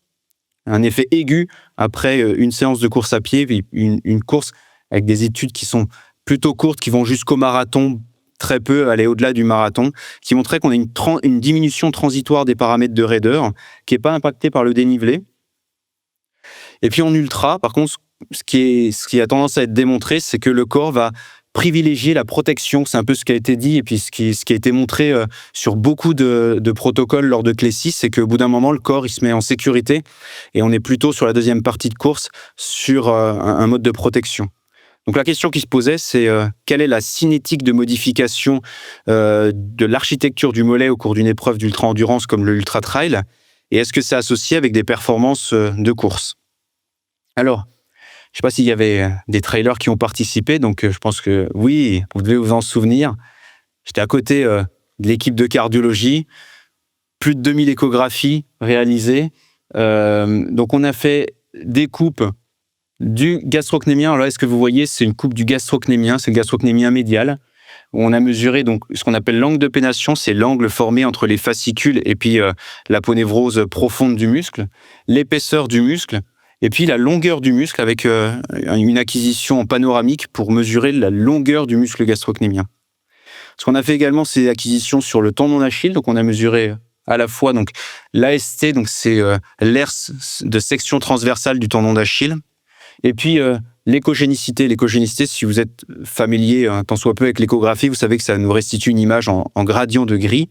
Un effet aigu après une séance de course à pied, une course avec des études qui sont plutôt courtes, qui vont jusqu'au marathon, très peu aller au-delà du marathon, qui montraient qu'on a une diminution transitoire des paramètres de raideur qui n'est pas impactée par le dénivelé. Et puis en ultra, par contre, ce qui a tendance à être démontré, c'est que le corps va privilégier la protection. C'est un peu ce qui a été dit et puis ce qui a été montré sur beaucoup de protocoles lors de Clécy, c'est qu'au bout d'un moment, le corps il se met en sécurité et on est plutôt sur la deuxième partie de course sur un mode de protection. Donc la question qui se posait, c'est quelle est la cinétique de modification de l'architecture du mollet au cours d'une épreuve d'ultra-endurance comme le ultra-trail, et est-ce que c'est associé avec des performances de course? Alors, je ne sais pas s'il y avait des trailers qui ont participé, donc je pense que oui, vous devez vous en souvenir. J'étais à côté de l'équipe de cardiologie, plus de 2000 échographies réalisées. Donc on a fait découpe du gastrocnémien. Alors là, ce que vous voyez, c'est une coupe du gastrocnémien, c'est le gastrocnémien médial, où on a mesuré donc ce qu'on appelle l'angle de pénation, c'est l'angle formé entre les fascicules et puis l'aponévrose profonde du muscle, l'épaisseur du muscle, et puis la longueur du muscle avec une acquisition panoramique pour mesurer la longueur du muscle gastrocnémien. Ce qu'on a fait également, c'est acquisitions sur le tendon d'Achille, donc on a mesuré à la fois donc l'AST, donc c'est l'aire de section transversale du tendon d'Achille, et puis l'échogénicité. L'échogénicité, si vous êtes familier tant soit peu avec l'échographie, vous savez que ça nous restitue une image en gradient de gris.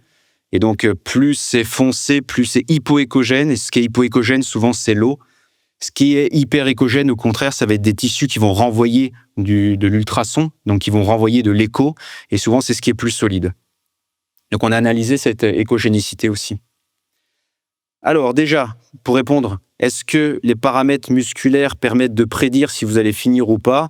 Et donc, plus c'est foncé, plus c'est hypoéchogène. Et ce qui est hypoéchogène, souvent, c'est l'eau. Ce qui est hyperéchogène, au contraire, ça va être des tissus qui vont renvoyer de l'ultrason, donc qui vont renvoyer de l'écho. Et souvent, c'est ce qui est plus solide. Donc, on a analysé cette échogénicité aussi. Alors, déjà, pour répondre, est-ce que les paramètres musculaires permettent de prédire si vous allez finir ou pas ?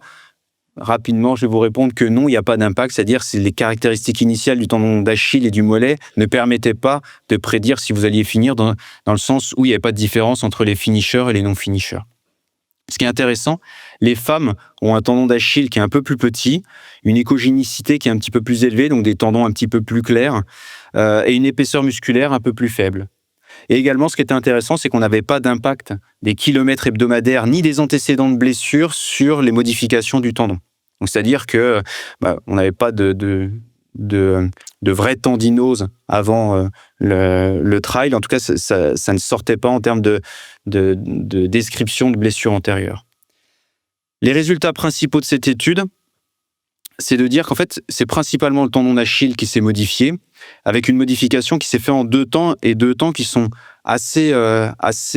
Rapidement, je vais vous répondre que non, il n'y a pas d'impact. C'est-à-dire que les caractéristiques initiales du tendon d'Achille et du mollet ne permettaient pas de prédire si vous alliez finir dans le sens où il n'y avait pas de différence entre les finishers et les non-finishers. Ce qui est intéressant, les femmes ont un tendon d'Achille qui est un peu plus petit, une échogénicité qui est un petit peu plus élevée, donc des tendons un petit peu plus clairs, et une épaisseur musculaire un peu plus faible. Et également, ce qui était intéressant, c'est qu'on n'avait pas d'impact des kilomètres hebdomadaires ni des antécédents de blessures sur les modifications du tendon. Donc, c'est-à-dire que on n'avait pas de vraie tendinose avant le trail. En tout cas, ça ne sortait pas en termes de description de blessures antérieures. Les résultats principaux de cette étude, c'est de dire qu'en fait, c'est principalement le tendon d'Achille qui s'est modifié, avec une modification qui s'est faite en 2 temps, et 2 temps qui sont assez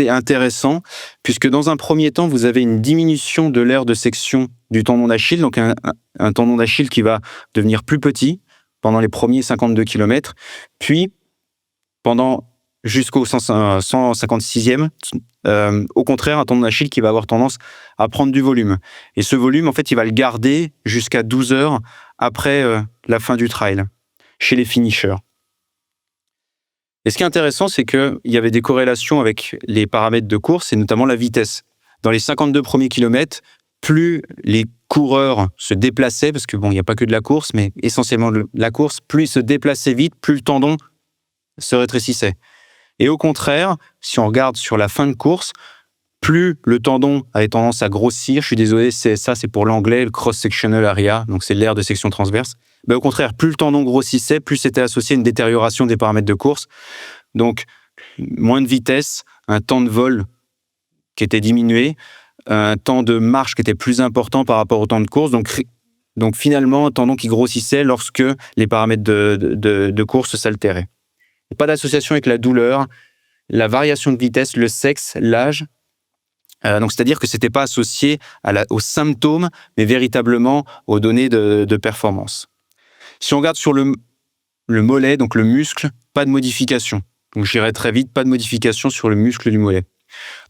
intéressants, puisque dans un premier temps, vous avez une diminution de l'aire de section du tendon d'Achille, donc un tendon d'Achille qui va devenir plus petit pendant les premiers 52 km, puis jusqu'au 156e, au contraire, un tendon d'Achille qui va avoir tendance à prendre du volume. Et ce volume, en fait, il va le garder jusqu'à 12 heures après la fin du trail, chez les finishers. Et ce qui est intéressant, c'est qu'il y avait des corrélations avec les paramètres de course, et notamment la vitesse. Dans les 52 premiers kilomètres, plus les coureurs se déplaçaient, parce que il n'y a pas que de la course, mais essentiellement de la course, plus ils se déplaçaient vite, plus le tendon se rétrécissait. Et au contraire, si on regarde sur la fin de course, plus le tendon avait tendance à grossir. Je suis désolé, c'est pour l'anglais, le cross-sectional area, donc c'est l'aire de section transverse. Au contraire, plus le tendon grossissait, plus c'était associé à une détérioration des paramètres de course. Donc, moins de vitesse, un temps de vol qui était diminué, un temps de marche qui était plus important par rapport au temps de course. Donc finalement, un tendon qui grossissait lorsque les paramètres de course s'altéraient. Pas d'association avec la douleur, la variation de vitesse, le sexe, l'âge. Donc, c'est-à-dire que ce n'était pas associé aux symptômes, mais véritablement aux données de performance. Si on regarde sur le mollet, donc le muscle, pas de modification. Donc, j'irai très vite, pas de modification sur le muscle du mollet.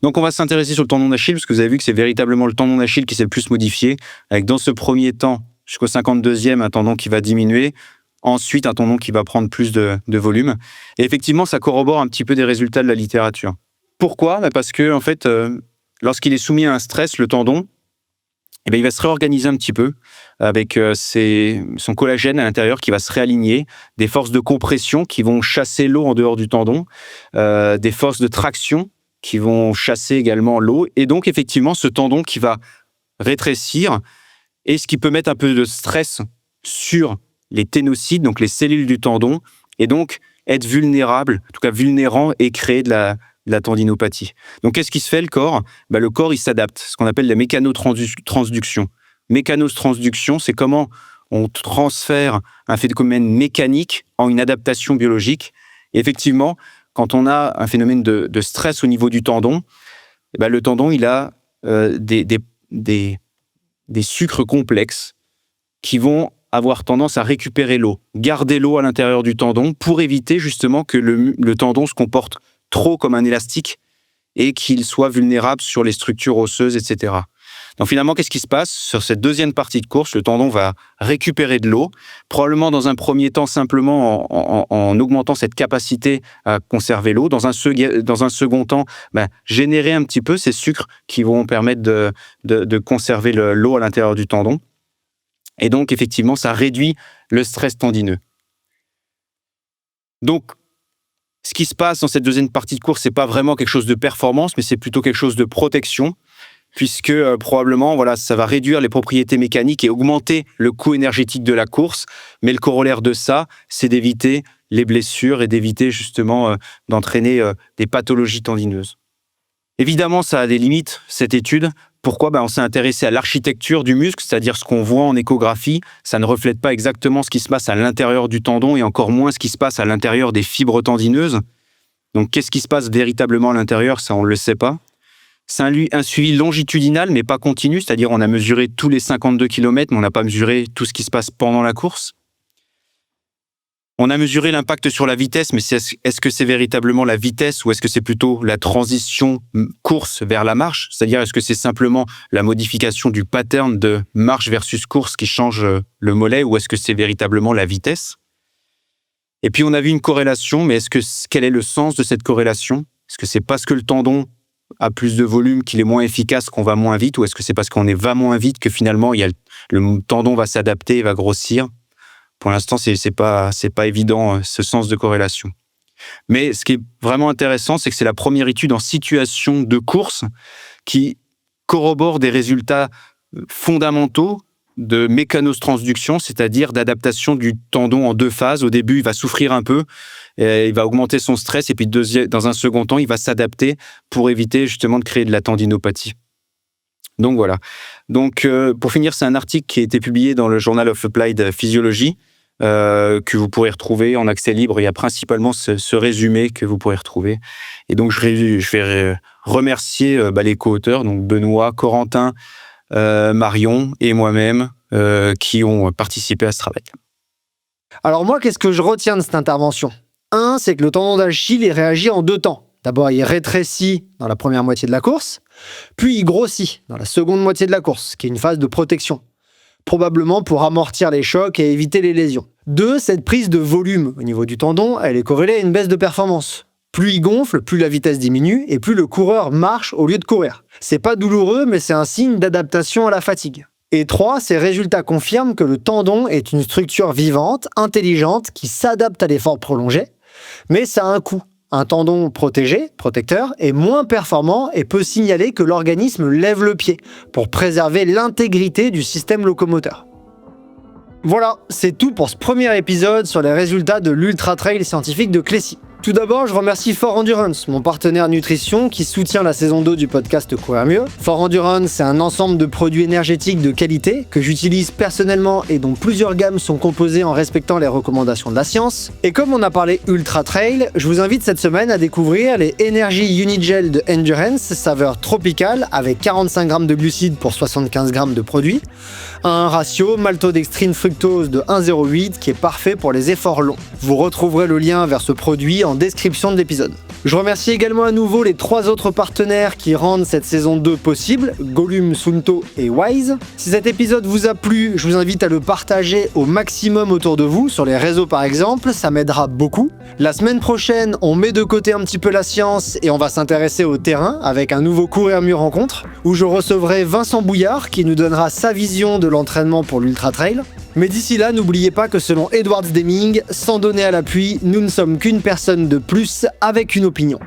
Donc, on va s'intéresser sur le tendon d'Achille, parce que vous avez vu que c'est véritablement le tendon d'Achille qui s'est le plus modifié, avec dans ce premier temps, jusqu'au 52e, un tendon qui va diminuer. Ensuite, un tendon qui va prendre plus de volume. Et effectivement, ça corrobore un petit peu des résultats de la littérature. Pourquoi ? Parce que, en fait, lorsqu'il est soumis à un stress, le tendon, il va se réorganiser un petit peu avec son collagène à l'intérieur qui va se réaligner, des forces de compression qui vont chasser l'eau en dehors du tendon, des forces de traction qui vont chasser également l'eau. Et donc, effectivement, ce tendon qui va rétrécir, et ce qui peut mettre un peu de stress sur les ténocytes, donc les cellules du tendon, et donc être vulnérable, en tout cas vulnérant, et créer de la tendinopathie. Donc, qu'est-ce qui se fait, le corps ? Le corps, il s'adapte, ce qu'on appelle la mécanotransduction. Mécanotransduction, c'est comment on transfère un phénomène mécanique en une adaptation biologique. Et effectivement, quand on a un phénomène de stress au niveau du tendon, le tendon, il a des sucres complexes qui vont avoir tendance à récupérer l'eau, garder l'eau à l'intérieur du tendon pour éviter justement que le tendon se comporte trop comme un élastique et qu'il soit vulnérable sur les structures osseuses, etc. Donc finalement, qu'est-ce qui se passe? Sur cette deuxième partie de course, le tendon va récupérer de l'eau, probablement dans un premier temps simplement en augmentant cette capacité à conserver l'eau. Dans un second temps, générer un petit peu ces sucres qui vont permettre de conserver l'eau à l'intérieur du tendon. Et donc, effectivement, ça réduit le stress tendineux. Donc, ce qui se passe dans cette deuxième partie de course, c'est pas vraiment quelque chose de performance, mais c'est plutôt quelque chose de protection, puisque probablement, ça va réduire les propriétés mécaniques et augmenter le coût énergétique de la course. Mais le corollaire de ça, c'est d'éviter les blessures et d'éviter justement d'entraîner des pathologies tendineuses. Évidemment, ça a des limites, cette étude. Pourquoi? On s'est intéressé à l'architecture du muscle, c'est-à-dire ce qu'on voit en échographie. Ça ne reflète pas exactement ce qui se passe à l'intérieur du tendon et encore moins ce qui se passe à l'intérieur des fibres tendineuses. Donc, qu'est-ce qui se passe véritablement à l'intérieur? Ça, on ne le sait pas. C'est un suivi longitudinal, mais pas continu, c'est-à-dire on a mesuré tous les 52 km, mais on n'a pas mesuré tout ce qui se passe pendant la course. On a mesuré l'impact sur la vitesse, mais est-ce que c'est véritablement la vitesse ou est-ce que c'est plutôt la transition course vers la marche? C'est-à-dire, est-ce que c'est simplement la modification du pattern de marche versus course qui change le mollet ou est-ce que c'est véritablement la vitesse? Et puis, on a vu une corrélation, mais quel est le sens de cette corrélation? Est-ce que c'est parce que le tendon a plus de volume, qu'il est moins efficace, qu'on va moins vite ou est-ce que c'est parce qu'on va moins vite que finalement, le tendon va s'adapter et va grossir? Pour l'instant, c'est pas évident, ce sens de corrélation. Mais ce qui est vraiment intéressant, c'est que c'est la première étude en situation de course qui corrobore des résultats fondamentaux de mécanotransduction, c'est-à-dire d'adaptation du tendon en deux phases. Au début, il va souffrir un peu, il va augmenter son stress, et puis dans un second temps, il va s'adapter pour éviter justement de créer de la tendinopathie. Donc voilà. Donc pour finir, c'est un article qui a été publié dans le Journal of Applied Physiology, que vous pourrez retrouver en accès libre. Il y a principalement ce résumé que vous pourrez retrouver. Et donc, je vais remercier les co-auteurs, donc Benoît, Corentin, Marion et moi-même, qui ont participé à ce travail. Alors moi, qu'est-ce que je retiens de cette intervention? Un, c'est que le tendon d'Achille, il réagit en deux temps. D'abord, il rétrécit dans la première moitié de la course, puis il grossit dans la seconde moitié de la course, qui est une phase de protection, probablement pour amortir les chocs et éviter les lésions. 2, cette prise de volume au niveau du tendon, elle est corrélée à une baisse de performance. Plus il gonfle, plus la vitesse diminue et plus le coureur marche au lieu de courir. C'est pas douloureux, mais c'est un signe d'adaptation à la fatigue. Et 3, ces résultats confirment que le tendon est une structure vivante, intelligente, qui s'adapte à l'effort prolongé, mais ça a un coût. Un tendon protecteur, est moins performant et peut signaler que l'organisme lève le pied pour préserver l'intégrité du système locomoteur. Voilà, c'est tout pour ce premier épisode sur les résultats de l'Ultra Trail scientifique de Clécy. Tout d'abord, je remercie For Endurance, mon partenaire nutrition qui soutient la saison 2 du podcast Courir Mieux. For Endurance, c'est un ensemble de produits énergétiques de qualité que j'utilise personnellement et dont plusieurs gammes sont composées en respectant les recommandations de la science. Et comme on a parlé Ultra Trail, je vous invite cette semaine à découvrir les Energy Unigel de Endurance, saveur tropicale avec 45 grammes de glucides pour 75 grammes de produits, un ratio maltodextrine fructose de 1,08 qui est parfait pour les efforts longs. Vous retrouverez le lien vers ce produit en description de l'épisode. Je remercie également à nouveau les 3 autres partenaires qui rendent cette saison 2 possible, Gollum, Suunto et Wise. Si cet épisode vous a plu, je vous invite à le partager au maximum autour de vous, sur les réseaux par exemple, ça m'aidera beaucoup. La semaine prochaine, on met de côté un petit peu la science et on va s'intéresser au terrain avec un nouveau Courir Mieux rencontre, où je recevrai Vincent Bouillard qui nous donnera sa vision de l'entraînement pour l'Ultra Trail. Mais d'ici là, n'oubliez pas que selon Edwards Deming, sans donner à l'appui, nous ne sommes qu'une personne de plus avec une opinion.